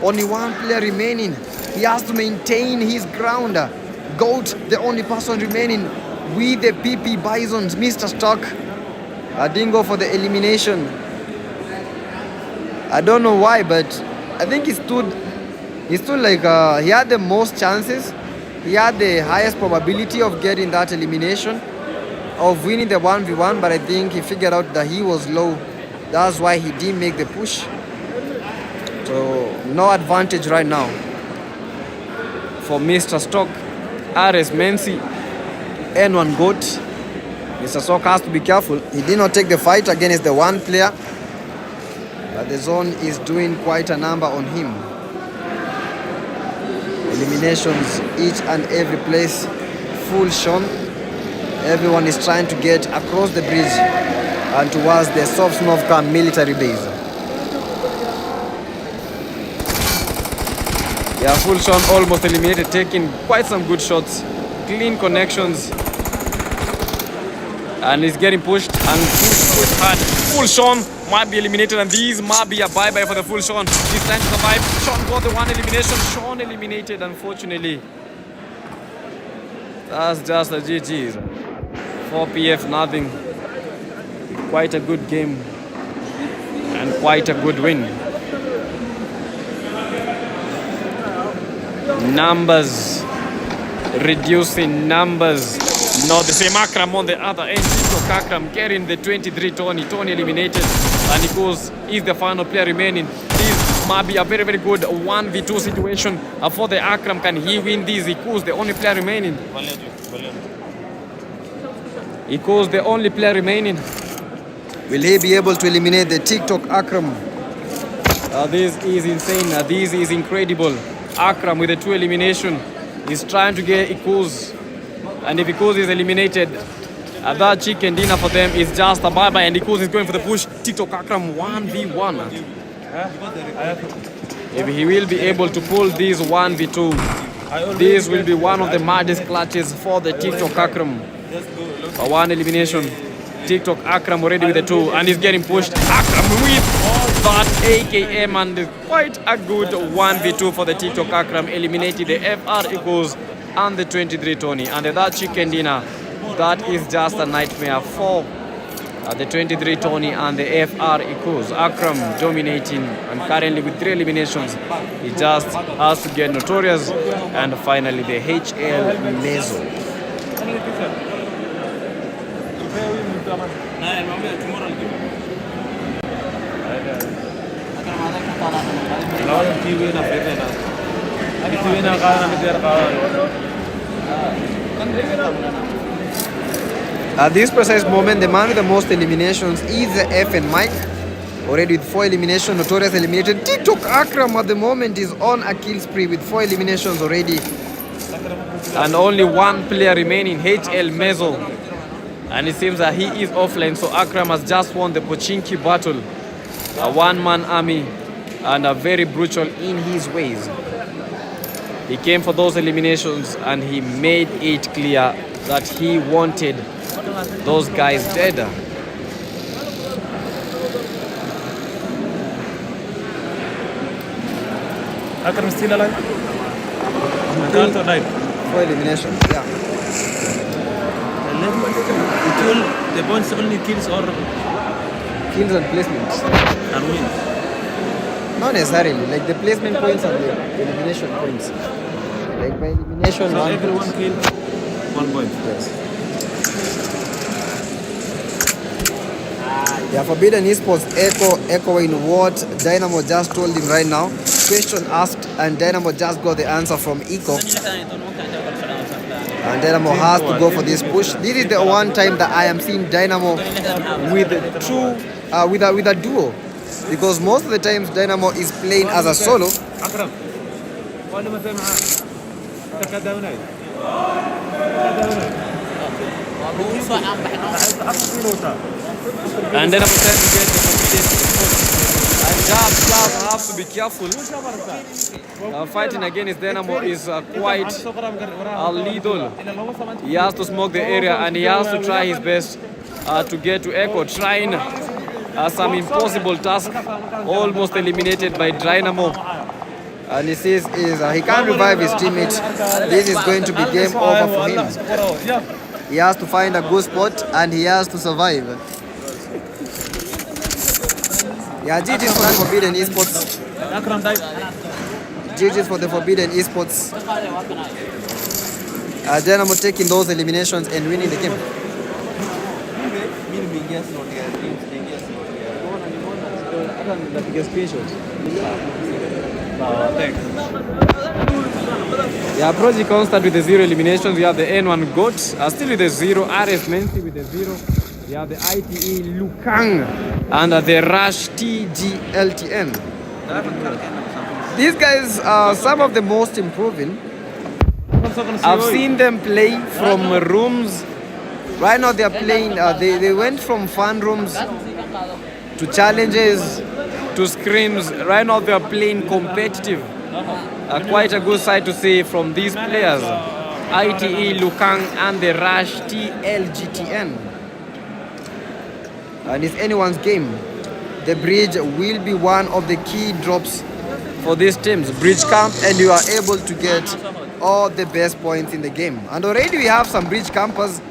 Only 1 player remaining. He has to maintain his ground. Goat, the only person remaining with the PP Bisons. Mr. Stock didn't go for the elimination. I don't know why, but I think he stood like he had the most chances. He had the highest probability of getting that elimination, of winning the 1v1, but I think he figured out that he was low. That's why he didn't make the push. So no advantage right now for Mr. Stock. RS Menzi, N1 Goat. Mr. Stock has to be careful. He did not take the fight against the 1 player, but the zone is doing quite a number on him. Eliminations each and every place. Full shown. Everyone is trying to get across the bridge and towards the Sovsnovka military base. Yeah, full shot almost eliminated, taking quite some good shots, clean connections, and he's getting pushed and pushed hard. Full Sean might be eliminated, and these might be a bye-bye for the full Sean. He's trying to survive. Sean got the one elimination. Sean eliminated, unfortunately. That's just a GG's. 4 PF, nothing. Quite a good game and quite a good win. Numbers, reducing numbers. Not the same. Akram on the other end. TikTok Akram carrying the 23 Tony. Tony eliminated, and he goes, is the final player remaining. This might be a very, very good 1v2 situation for the Akram. Can he win this? He goes the only player remaining. He goes the only player remaining. Will he be able to eliminate the TikTok Akram? This is insane. This is incredible. Akram with the 2 elimination is trying to get Ikuz, and if Ikuz is eliminated, that chicken dinner for them is just a bye-bye, and Ikuz is going for the push. TikTok Akram 1v1. If he will be able to pull this 1v2, this will be one of the maddest clutches for the TikTok Akram. 1 elimination. TikTok Akram already with the 2, and he's getting pushed. Akram with that AKM, and quite a good 1v2 for the TikTok Akram. Eliminated the FR Eagles and the 23 Tony, and that chicken dinner, that is just a nightmare for the 23 Tony and the FR Eagles. Akram dominating, and currently with 3 eliminations, he just has to get Notorious and finally the HL Meso. At this precise moment, the man with the most eliminations is the FN Mike, already with 4 eliminations. Notorious eliminated. TikTok Akram at the moment is on a kill spree with 4 eliminations already. And only 1 player remaining, HL Meso. And it seems that he is offline, so Akram has just won the Pochinki battle. A 1-man army, and a very brutal in his ways. He came for those eliminations, and he made it clear that he wanted those guys dead. Akram still alive? Died. 4 eliminations, yeah. The points only kills or Kills and placements. and win. Not necessarily, like the placement points and the elimination points. Like by elimination, So 1 everyone point. kill 1 point. Yes. Yeah, Forbidden Esports echoing what Dynamo just told him right now. Question asked, and Dynamo just got the answer from Eco. And Dynamo has to go for this push. This is the one time that I am seeing Dynamo with with a duo, because most of the times Dynamo is playing as a solo. And then I'm trying to get the competition. And just have to be careful. Fighting against Dynamo is quite lethal. He has to smoke the area, and he has to try his best to get to Echo, trying some impossible task, almost eliminated by Dynamo. And he says he can't revive his teammate. This is going to be game over for him. He has to find a good spot, and he has to survive. Yeah, GG's for the Forbidden Esports. GG's for the Forbidden Esports. Dynamo taking those eliminations and winning the game. Yeah, Project Constant with the 0 eliminations. We have the N1 Goat, still with the 0. RS Menzi with the 0. We have the ITE Lukang and the Rush TGLTN. These guys are some of the most improving. I've seen them play from rooms. Right now they're playing, they went from fun rooms to challenges to scrims. Right now they're playing competitive. Quite a good sight to see from these players. ITE, Lukang and the Rush TLGTN. And it's anyone's game. The bridge will be one of the key drops for these teams. Bridge camp and you are able to get all the best points in the game. And already we have some bridge campers.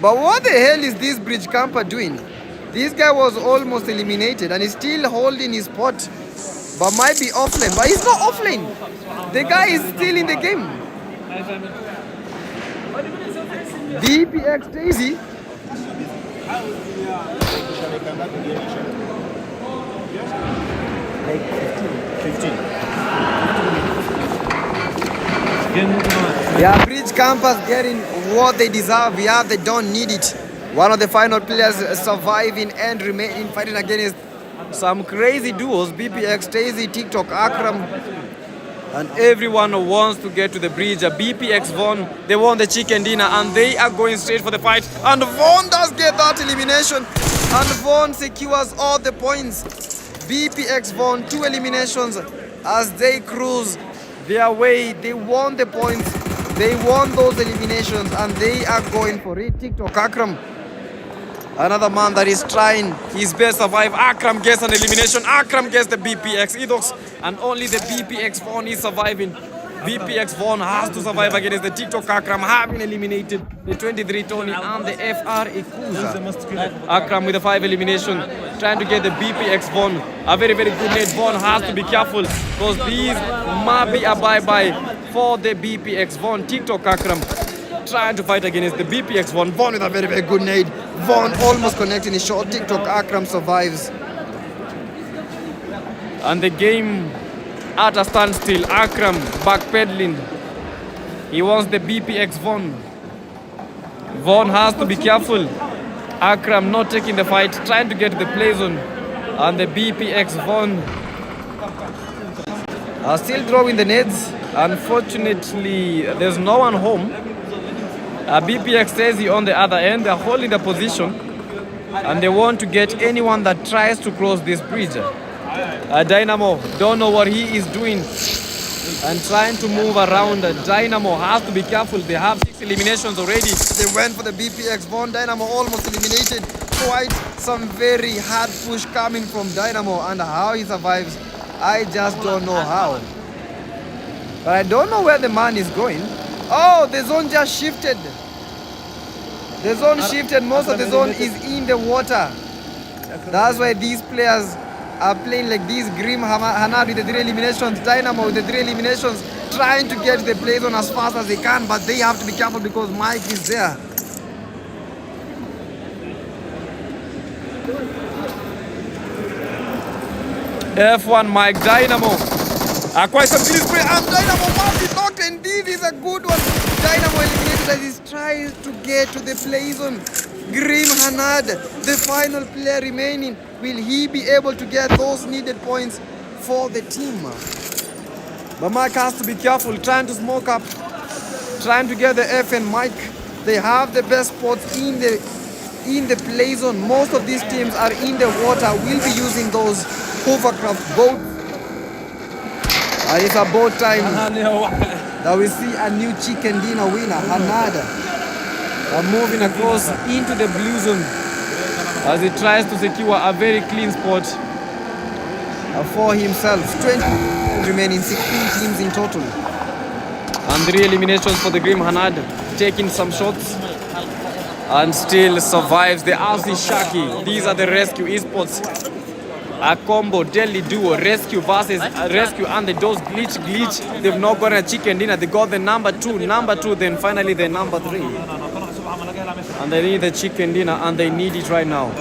But what the hell is this bridge camper doing? This guy was almost eliminated and he's still holding his spot. But might be offlane. But he's not offlane. The guy is still in the game. DPX Daisy. Like 15. Yeah, bridge campers getting what they deserve. Yeah, they don't need it. One of the final players surviving and remaining fighting against some crazy duos. BPX, Stacy, TikTok, Akram. And everyone wants to get to the bridge. BPX Von, they won the chicken dinner and they are going straight for the fight. And Von does get that elimination. And Von secures all the points. BPX Von, 2 eliminations as they cruise their way. They won the points. They won those eliminations and they are going for it. TikTok Akram, another man that is trying his best to survive. Akram gets an elimination. Akram gets the BPX Edox and only the BPX Vaughn is surviving. BPX Vaughn has to survive against the TikTok Akram, having eliminated the 23 Tony and the FR Ikuza. Akram with the 5 elimination, trying to get the BPX Vaughn. A very, very good nade. Vaughn has to be careful because these might be a bye-bye for the BPX Vaughn. TikTok Akram trying to fight against the BPX Vaughn. Vaughn with a very, very good nade. Vaughn almost connecting his shot. TikTok Akram survives. And the game at a standstill. Akram backpedaling. He wants the BPX Vaughn. Vaughn has to be careful. Akram not taking the fight, trying to get to the play zone. And the BPX Vaughn are still throwing the nades. Unfortunately, there's no one home. BPX says he on the other end. They're holding the position. And they want to get anyone that tries to cross this bridge. Dynamo, don't know what he is doing and trying to move around. Dynamo has to be careful. They have 6 eliminations already. They went for the BPX Vaughn. Dynamo almost eliminated. Quite some very hard push coming from Dynamo, and how he survives, I just don't know how. But I don't know where the man is going. Oh, the zone just shifted. The zone shifted. Most of the zone is in the water. That's why these players are playing like this. Grim Hanad with the 3 eliminations, Dynamo with the 3 eliminations, trying to get the play zone as fast as they can, but they have to be careful because Mike is there. F1 Mike, Dynamo. Quite some clean spray, and Dynamo must be knocked, and this is a good one. Dynamo eliminated as he tries to get to the play zone. Grim Hanad, the final player remaining. Will he be able to get those needed points for the team? But Mike has to be careful, trying to smoke up, trying to get the F and Mike. They have the best spots in the play zone. Most of these teams are in the water. We'll be using those hovercraft boats. And it's about time that we see a new chicken dinner winner, Hanada. Moving across into the blue zone as he tries to secure a very clean spot for himself. 20 remaining, 16 teams in total. And 3 eliminations for the Grim Hanad, taking some shots and still survives. The RC Shaki, these are the rescue esports. A combo, deadly duo, rescue versus rescue and the dose glitch. They've not got a chicken dinner. They got the number 2, then finally the number 3. And they need the chicken dinner and they need it right now.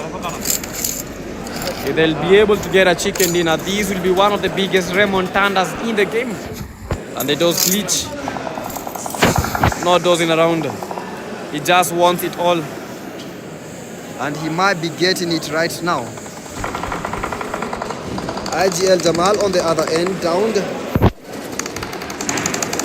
If they'll be able to get a chicken dinner, these will be one of the biggest remontandas in the game. And the dose glitch, not dozing around. He just wants it all. And he might be getting it right now. IGL Jamal on the other end, downed.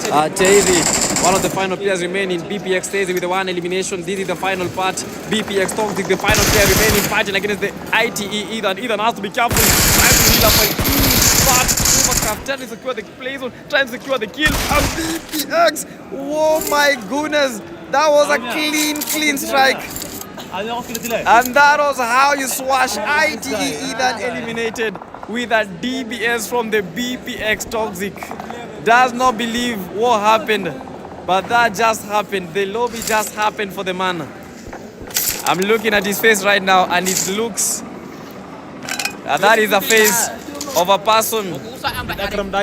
Daisy, one of the final players remaining. BPX Daisy with the 1 elimination. This is the final part. BPX Toxic, the final player remaining, fighting against the ITE Ethan. Ethan has to be careful. Trying to heal up by but Overcraft trying to secure the play zone, trying to secure the kill. And BPX, oh my goodness, that was a clean strike. And that was how you swash ITE Ethan eliminated with a DBS from the BPX Toxic. Does not believe what happened, but that just happened. The lobby just happened for the man. I'm looking at his face right now, and it looks that is a face of a person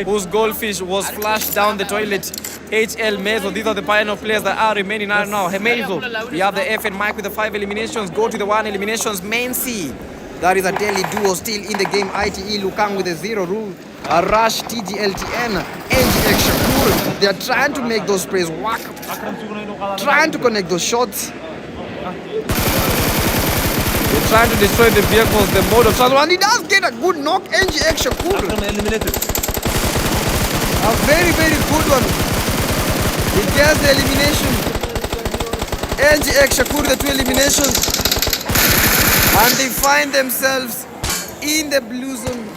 whose goldfish was flushed down the toilet. HL Mezo, these are the final players that are remaining right now. Mezo, we have the FN Mike with the 5 eliminations. Go to the 1 eliminations. Main C, that is a daily duo still in the game. ITE Lukang with a 0 rule. Rush TGLTN, NGX Shakur. They are trying to make those sprays work, trying to connect those shots. They're trying to destroy the vehicles, the mode of transport, and he does get a good knock. NGX Shakur, a very good one. He gets the elimination. NGX Shakur, the 2 eliminations, and they find themselves in the blue zone,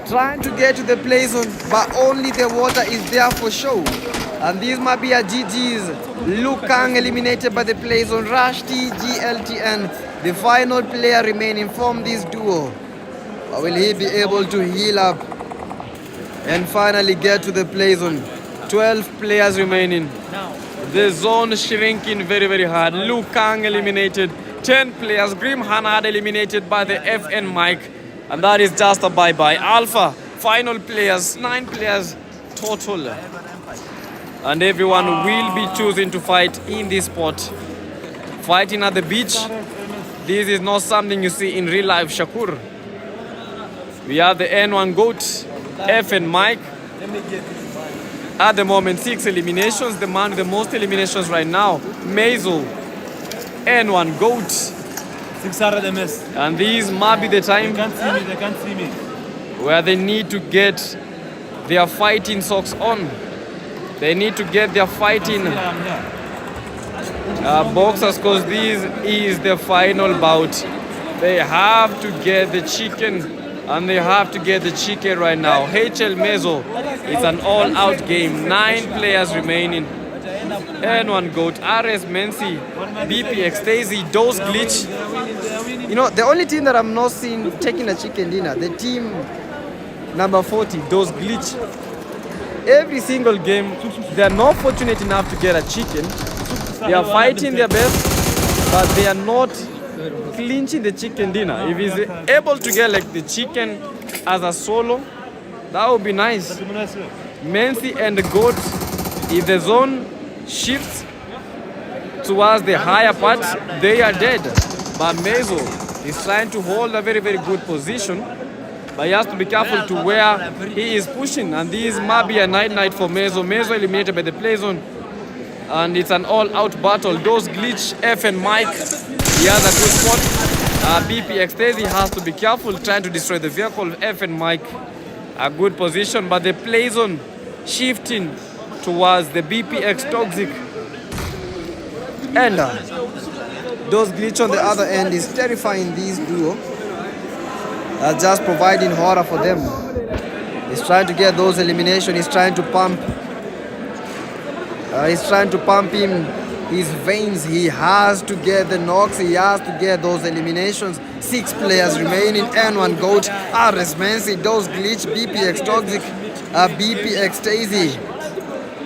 trying to get to the play zone, but only the water is there for show. And these might be a GG's. Lukang eliminated by the play zone. Rush TGLTN, the final player remaining from this duo. Will he be able to heal up and finally get to the play zone? 12 players remaining. The zone shrinking very hard. Lukang eliminated. 10 players. Grim Hanad eliminated by the FN Mike. And that is just a bye-bye. Alpha, final players, 9 players total. And everyone will be choosing to fight in this spot. Fighting at the beach, this is not something you see in real life, Shakur. We have the N1 GOAT, FN Mike. At the moment, 6 eliminations. The man with the most eliminations right now, Mezo, N1 GOAT. And these might be the time where they need to get their fighting socks on. They need to get their fighting boxers, because this is the final bout. They have to get the chicken, and they have to get the chicken right now. HL Mezo, it's an all-out game. 9 players remaining. N1 GOAT, RS Mensi, BPX Daisy, Dose Glitch. You know, the only team that I'm not seeing taking a chicken dinner, the team number 40, Dose Glitch. Every single game, they are not fortunate enough to get a chicken. They are fighting their best, but they are not clinching the chicken dinner. If he's able to get like the chicken as a solo, that would be nice. Mensi and the GOAT, if the zone shifts towards the higher part, they are dead. But Mezo is trying to hold a very good position, but he has to be careful to where he is pushing. And this might be a night for Mezo. Mezo eliminated by the play zone, and it's an all-out battle. Those Glitch, FN Mike, he has a good spot. BPX Daisy has to be careful trying to destroy the vehicle. FN Mike, a good position, but the play zone shifting towards the BPX Toxic. And those Glitch on the other end is terrifying this duo. Just providing horror for them. He's trying to get those eliminations. He's trying to pump. He's trying to pump him his veins. He has to get the knocks. He has to get those eliminations. 6 players remaining. N1 GOAT, RS Mensi, Dose Glitch, BPX Toxic, BPX Daisy.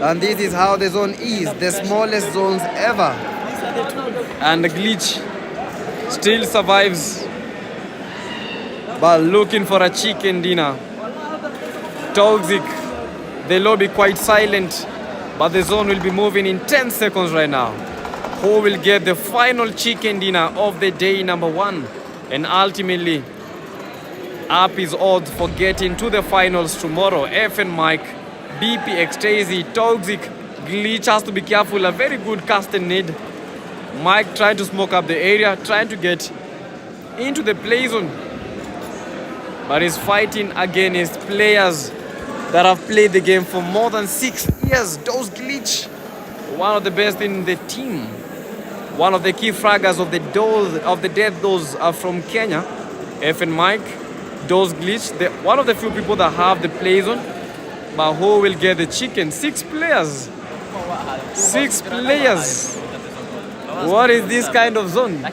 And this is how the zone is, the smallest zones ever. And the Glitch still survives, but looking for a chicken dinner. Toxic, the lobby quite silent, but the zone will be moving in 10 seconds right now. Who will get the final chicken dinner of the day number 1? And ultimately, up his odds for getting to the finals tomorrow. FN Mike, BPX Daisy, Toxic, Glitch has to be careful. A very good cast and need. Mike trying to smoke up the area, trying to get into the play zone, but he's fighting against players that have played the game for more than 6 years. Dose Glitch, one of the best in the team. One of the key fraggers of the Death Dose are from Kenya. F and Mike, Dose Glitch, one of the few people that have the play zone. But who will get the chicken? 6 players. 6 players. What is this kind of zone?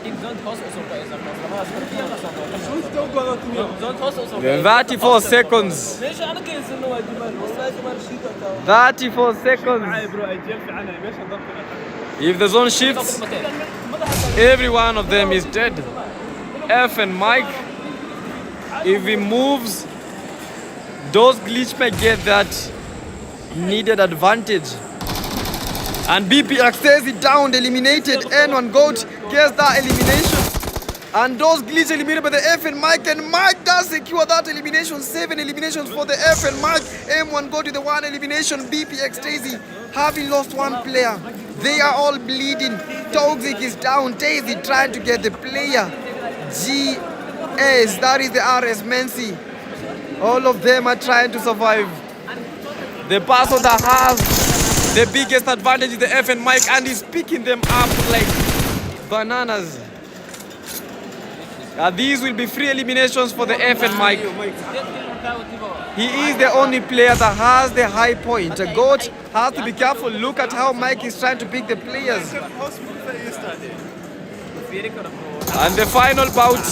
34 seconds. 34 seconds. If the zone shifts, every one of them is dead. F and Mike, if he moves, Dose Glitch may get that needed advantage. And BPX stays it down, eliminated. N1 Goat gets that elimination. And Dose Glitch eliminated by the F and Mike. And Mike does secure that elimination. 7 eliminations for the F and Mike. M1 Goat with the 1 elimination. BPX Daisy having lost 1 player. They are all bleeding. Toxic is down. Daisy trying to get the player. GS, that is the RS Mency. All of them are trying to survive. The person that has the biggest advantage is the F and Mike, and he's picking them up like bananas. These will be free eliminations for the F and Mike. He is the only player that has the high point. A Goat has to be careful. Look at how Mike is trying to pick the players. And the final bout,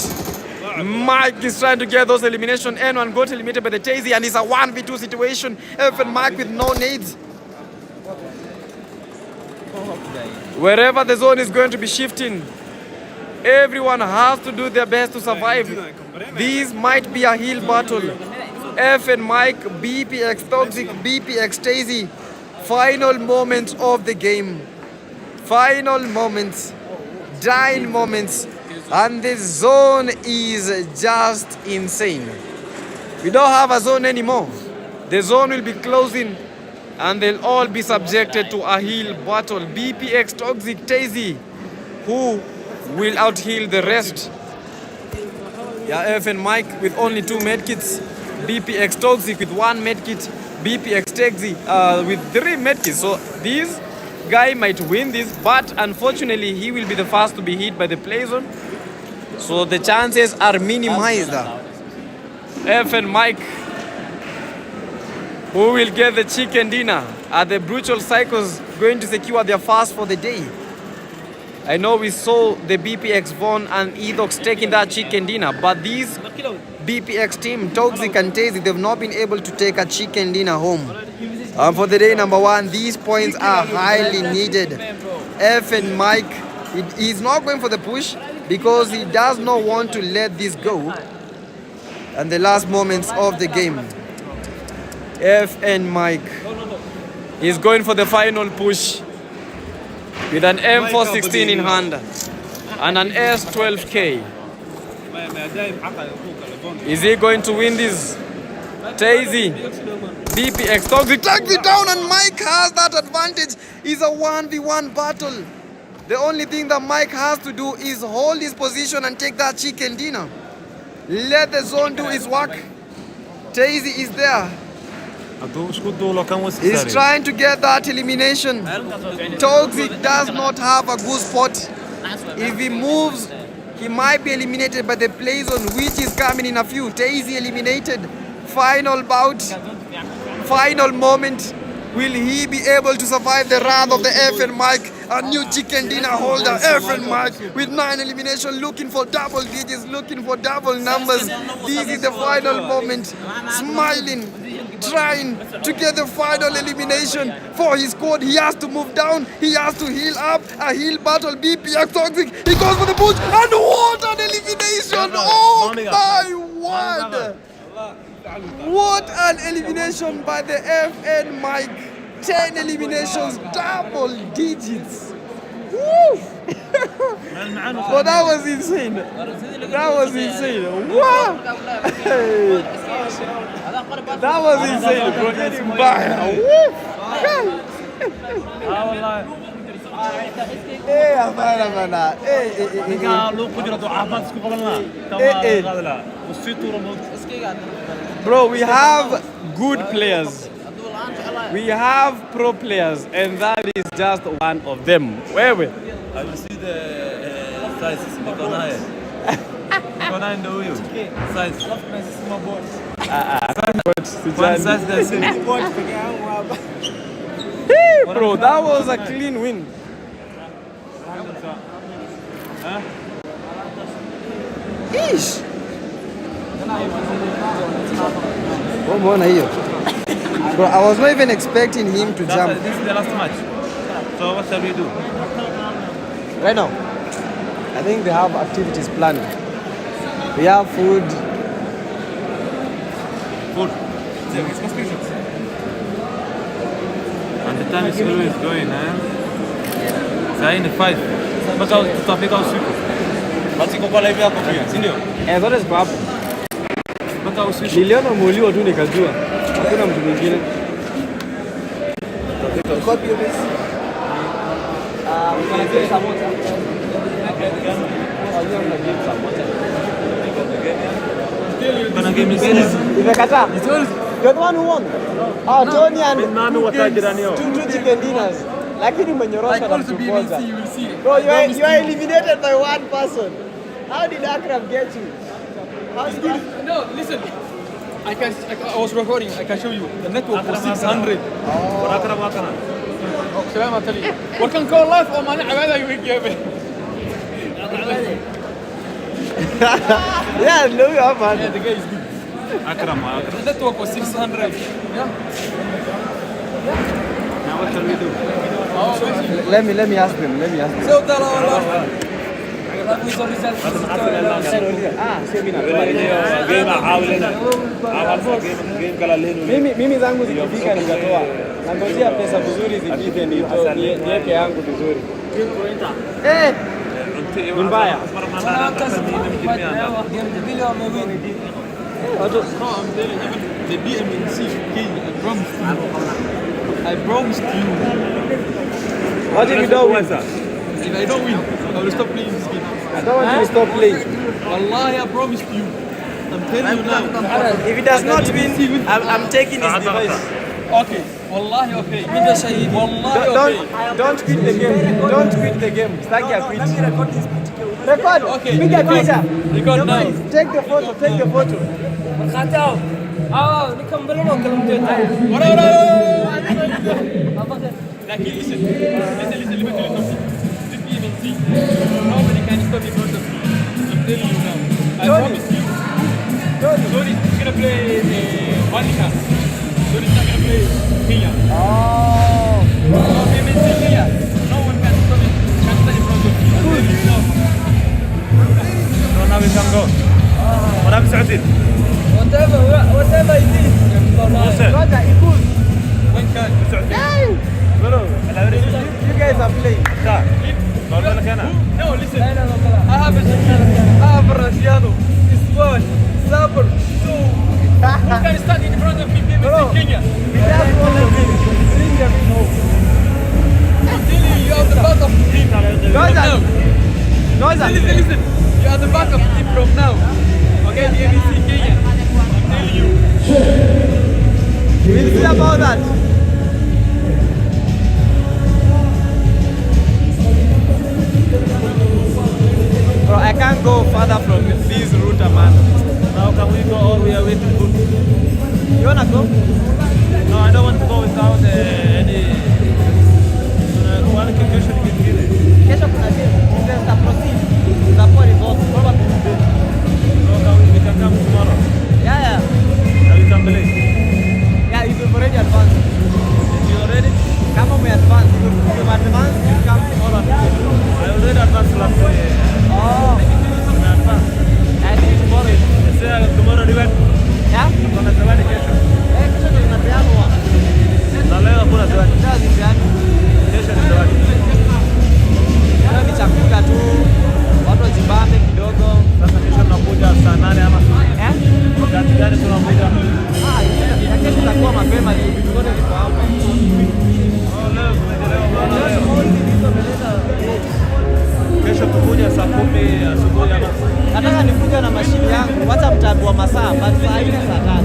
Mike is trying to get those eliminations. N1 Goat eliminated by the Daisy, and it's a 1v2 situation. F and Mike with no nades. Wherever the zone is going to be shifting, everyone has to do their best to survive. This might be a heal battle. F and Mike, BPX Toxic, BPX Daisy. Final moments of the game. Final moments. Dying moments. And the zone is just insane. We don't have a zone anymore. The zone will be closing and they'll all be subjected to a heal battle. BPX Toxic Daisy, who will out-heal the rest. Yeah, F and Mike with only 2 medkits. BPX Toxic with 1 medkit. BPX Daisy with 3 medkits. So this guy might win this, but unfortunately he will be the first to be hit by the play zone. So the chances are minimized. F and Mike, who will get the chicken dinner? Are the Brutal Psychos going to secure their fast for the day? I know we saw the BPX Von and Edox taking that chicken dinner, but these BPX team, Toxic and Daisy, they've not been able to take a chicken dinner home. For the day number 1, these points are highly needed. F and Mike, he's not going for the push because he does not want to let this go. And the last moments of the game, F and Mike is going for the final push with an M416 in hand and an S12K. Is he going to win this? Daisy, BPX Toxic takes it down, and Mike has that advantage. It's a 1v1 battle. The only thing that Mike has to do is hold his position and take that chicken dinner. Let the zone do its work. Daisy is there. He's trying to get that elimination. Toxic does not have a good spot. If he moves, he might be eliminated by the play zone, which is coming in a few. Daisy eliminated. Final bout. Final moment. Will he be able to survive the wrath of the F and Mike? A new chicken dinner holder, F and Mike, with 9 eliminations, looking for double digits, looking for double numbers. This is the final moment. Smiling, trying to get the final elimination for his squad. He has to move down, he has to heal up. A heal battle, BPX Toxic, he goes for the push, and what an elimination! Oh my word! What an elimination by the F and Mike. 10 eliminations, double digits. Woo! But that was insane. That was insane. Wow! That was insane, bro. Getting by. Bro, we have good players. We have pro players, and that is just one of them. Wewe. I will see the sizes. Niko naye. Niko naye ndio huyo. Size. One size the same. Hey, bro, that was a clean win. Ish. Umeona hiyo? Bro, I was not even expecting him to jump. This is the last match. So what shall we do? Right now, I think they have activities planned. We have food. Food. And the time is always going, Saa ni 5. Mpaka tutafika usiku. Basi kwa live yako pia, si ndio? Zote ziko hapo. Mpaka usiku. Niliona muuliwa tu nikajua. Hakuna mtu mwingine. Copy of this. We're gonna some water. Bana game is Imekataa. You're the one who won. Tony and nani watajirani yao. two chicken dinners. Lakini umenyorosha na mtu mmoja. Bro, you are eliminated by one person. How did Akram get you? How did that? No, listen. I was recording. I can show you. The network was 600. Akram. Oh, سلام عليكم. We can call live or man عبادة يوجيبه. Yeah, no, man. Yeah, the guy is good. Akram. The network was 600. Yeah. Now what shall we do? Let me ask them. So tala wala. Mimi zangu zikifika nikatoa. Nangojea pesa vizuri zipite niweke yangu vizuri. Ni mbaya. The BMNC I promised you. What if you don't win? If I don't win, I will stop playing this game. I don't want you to stop playing. Wallahi, I promised you. I'm telling you now. If he does not win, I'm taking his device. Okay. Wallahi, okay. Wallahi, okay. Don't quit the game. Don't quit the game. Start your quit. Record. Okay. Piga picha. Record now. Take the photo. Like, listen. Let me tell you something. The PMNC, nobody can stop me from the field. I'm telling you now. I promise you. Tony is gonna play one card. Tony is not gonna play Mia. Oh. No PMNC Mia. No one can stop me. Can stand in front of you. I'm telling you now. So now we can go. What happened, Saudin? Whatever it is. Brother, it cool. One card. Bro, you guys are playing. No, listen. I have a Rasiano, Iswan, Sabr. So, who can stand in front of me? PMNC Kenya. We just want to win. Bring them home. I'm telling you, you are the back of the team from now. Listen. You are the back of the team from now. Okay, PMNC Kenya. I'm telling you. We'll see about that. Bro, I can't go further from this route, man. Now can we go all the way to food? You wanna go? No, I don't want to go without any qualification. Kesho kuna game. Let's proceed. Tutakuwa result. Probably today. So we can come tomorrow. Yeah. Now we can play. Yeah, you've already advanced. You already? Kama we advance, you've advanced, you come tomorrow and play. I already advanced last day. Oh. I advanced. And tomorrow. Say tomorrow event. Yeah? Kuna zawadi kesho. Kesho ndio tunapeana. Na leo hakuna zawadi. Sasa zipeana. Kesho ni zawadi. Leo ni chakula tu. Watu wajibambe kidogo. Sasa kesho tunakuja saa 8 ama wakati gani tunakuja? Ya kesho itakuwa mapema juu vitu vyote viko hapa. Leo tumechelewa. Kesho tukuja saa 10 asubuhi ama Nataka nikuja na mashini yangu, wacha mtabu wa masaa, but saa 4 saa 5.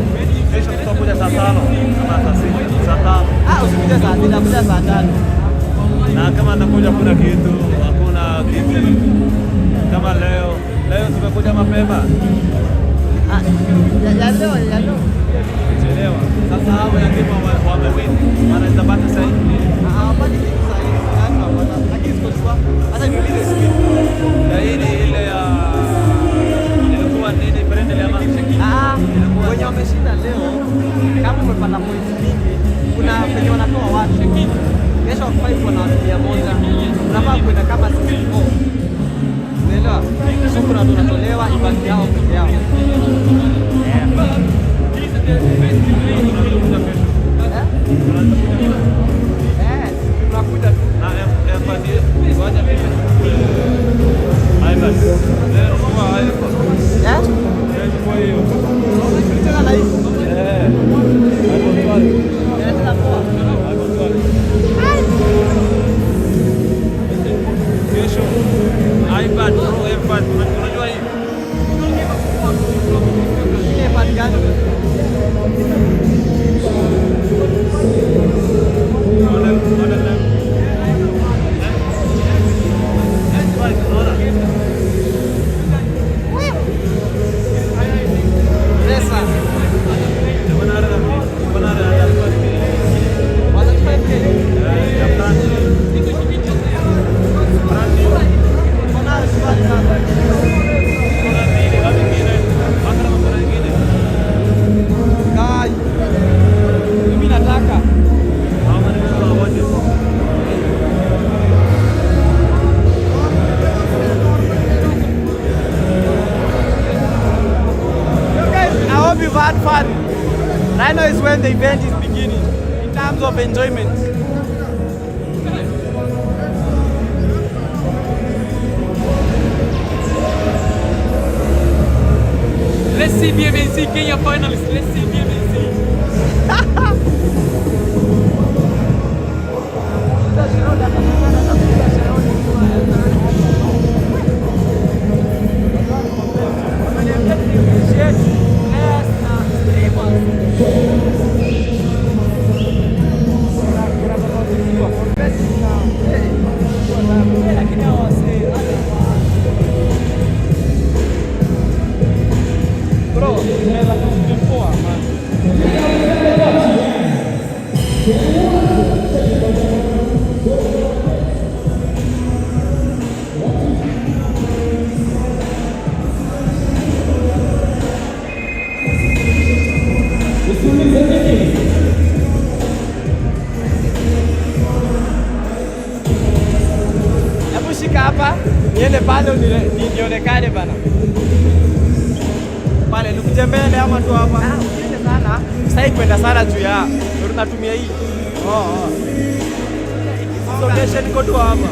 Kesho tutakuja saa 5 ama saa 6, saa 5. Usikuje saa 6, kuja saa 5. Na kama nakuja kuna kitu, hakuna kitu. Kama leo tumekuja mapema. Ya leo. Chelewa. Sasa hao yatima wamewin. Wanaweza bata sasa hivi. Hapana kitu sasa hivi. Lakini siko sure. Hata niulize siku. Na hii ni ile ya ilikuwa nini friendly ama wenye wameshinda leo, kama umepata points mingi, kuna penye wanatoa watu. Kesho wakifai kuwa na watu 100. Unafaa kwenda kama 64. Unaelewa? So kuna watu wanatolewa ibaki yao peke yao. Tunakuja tu. na empathy ngoja mimi. Aiba. Leo kwa hapo. Kwa hiyo. Unacheza na hiyo. Hapo swali. Unacheza poa. Hapo swali. Kesho iPad Pro iPad unajua hii. Ile iPad gani? You've had fun. Right now is when the event is beginning in terms of enjoyment. Let's see BMNC Kenya finalists. Let's see BMNC. Hebu shika hapa, niende pale nionekane bana. Pale nikuje mbele ama tu hapa? Usiende sana. Sasa kwenda sana juu ya. Ndio tunatumia hii. Location iko tu hapa.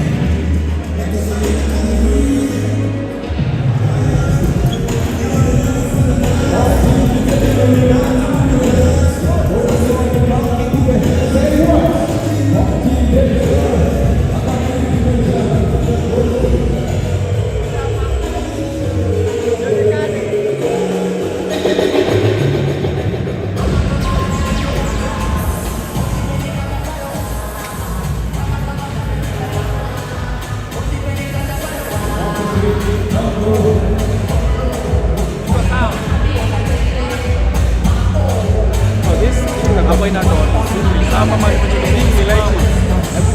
Hapa inatoa. Hapa mali ni light.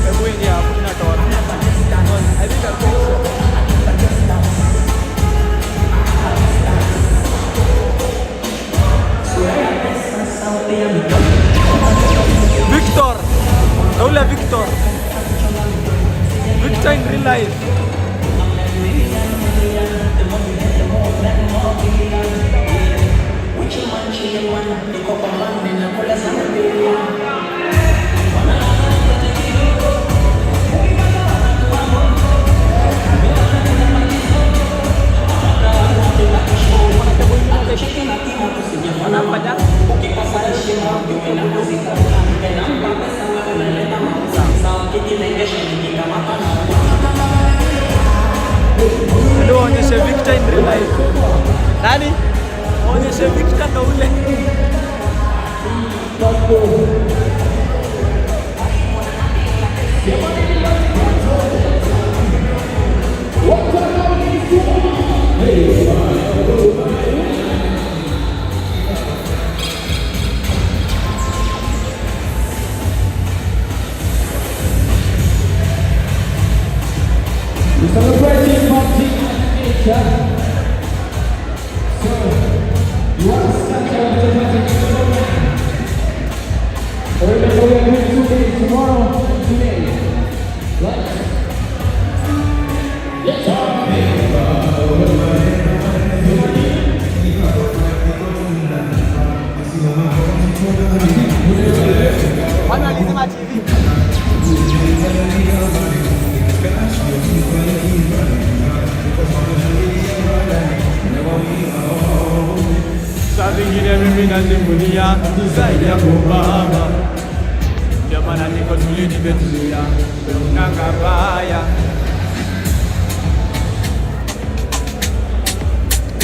Hebu ingia hapo inatoa. I think Victor. Hola Victor. Victor in real life. Ndio onyeshe Victor. Victor in real life. Nani? Onyeshe Victor ndo ule. We're celebrating PUBG nature. So, you want to start your automatic program. Remember, we are doing 2 days tomorrow and today. Right? Let's go. Wana alizima TV. Saa zingine mimi najivunia zaidi ya kubaba. Ndio maana niko tuli nimetulia unanga baya.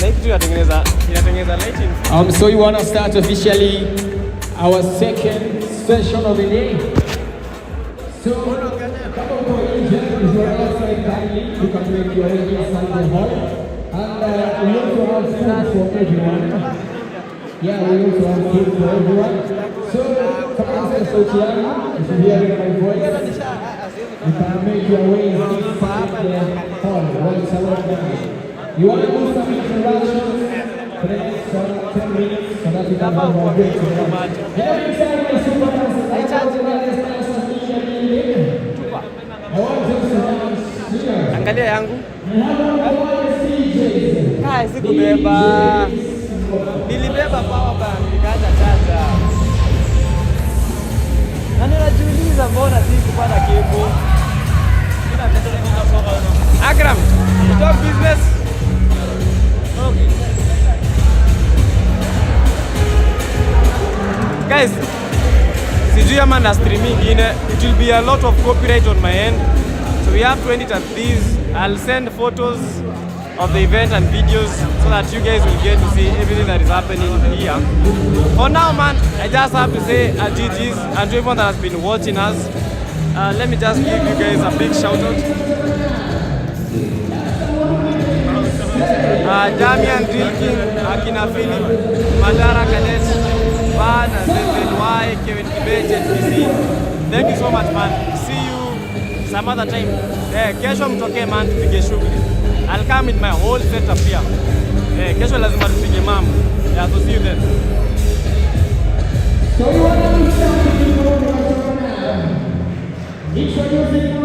Light inatengeneza lighting. So you want to start officially our second session of the day. So, come over here, if you are outside kindly, you can make your way inside the hall. And we also have food for everyone. Yeah, we also have food for everyone. So, come on, Society, if you're hearing my voice, you can make your way inside the hall once around. You want to do some introductions? 10 minutes, so that you can have more break. Angalia yangu. Kai sikubeba. Nilibeba power bank nikaja chacha. Na ninajiuliza mbona sikupata kebo. Akram, stop business. Okay. Guys, sijui ama na stream ingine, it will be a lot of copyright on my end. So we have to end it at this. I'll send photos of the event and videos so that you guys will get to see everything that is happening here. For now, man, I just have to say GG's and to everyone that has been watching us. Let me just give you guys a big shout out. Damian, Dilkin, Akina Philip, Madara Kadet, Van, ZZY, Kevin Kibet, NPC. Thank you so much, man. See you some other time. Kesho mtoke man, tupige shughuli. I'll come with my whole setup here. Kesho lazima tupige mambo. Yeah, so see you then. So you want to start with the introducing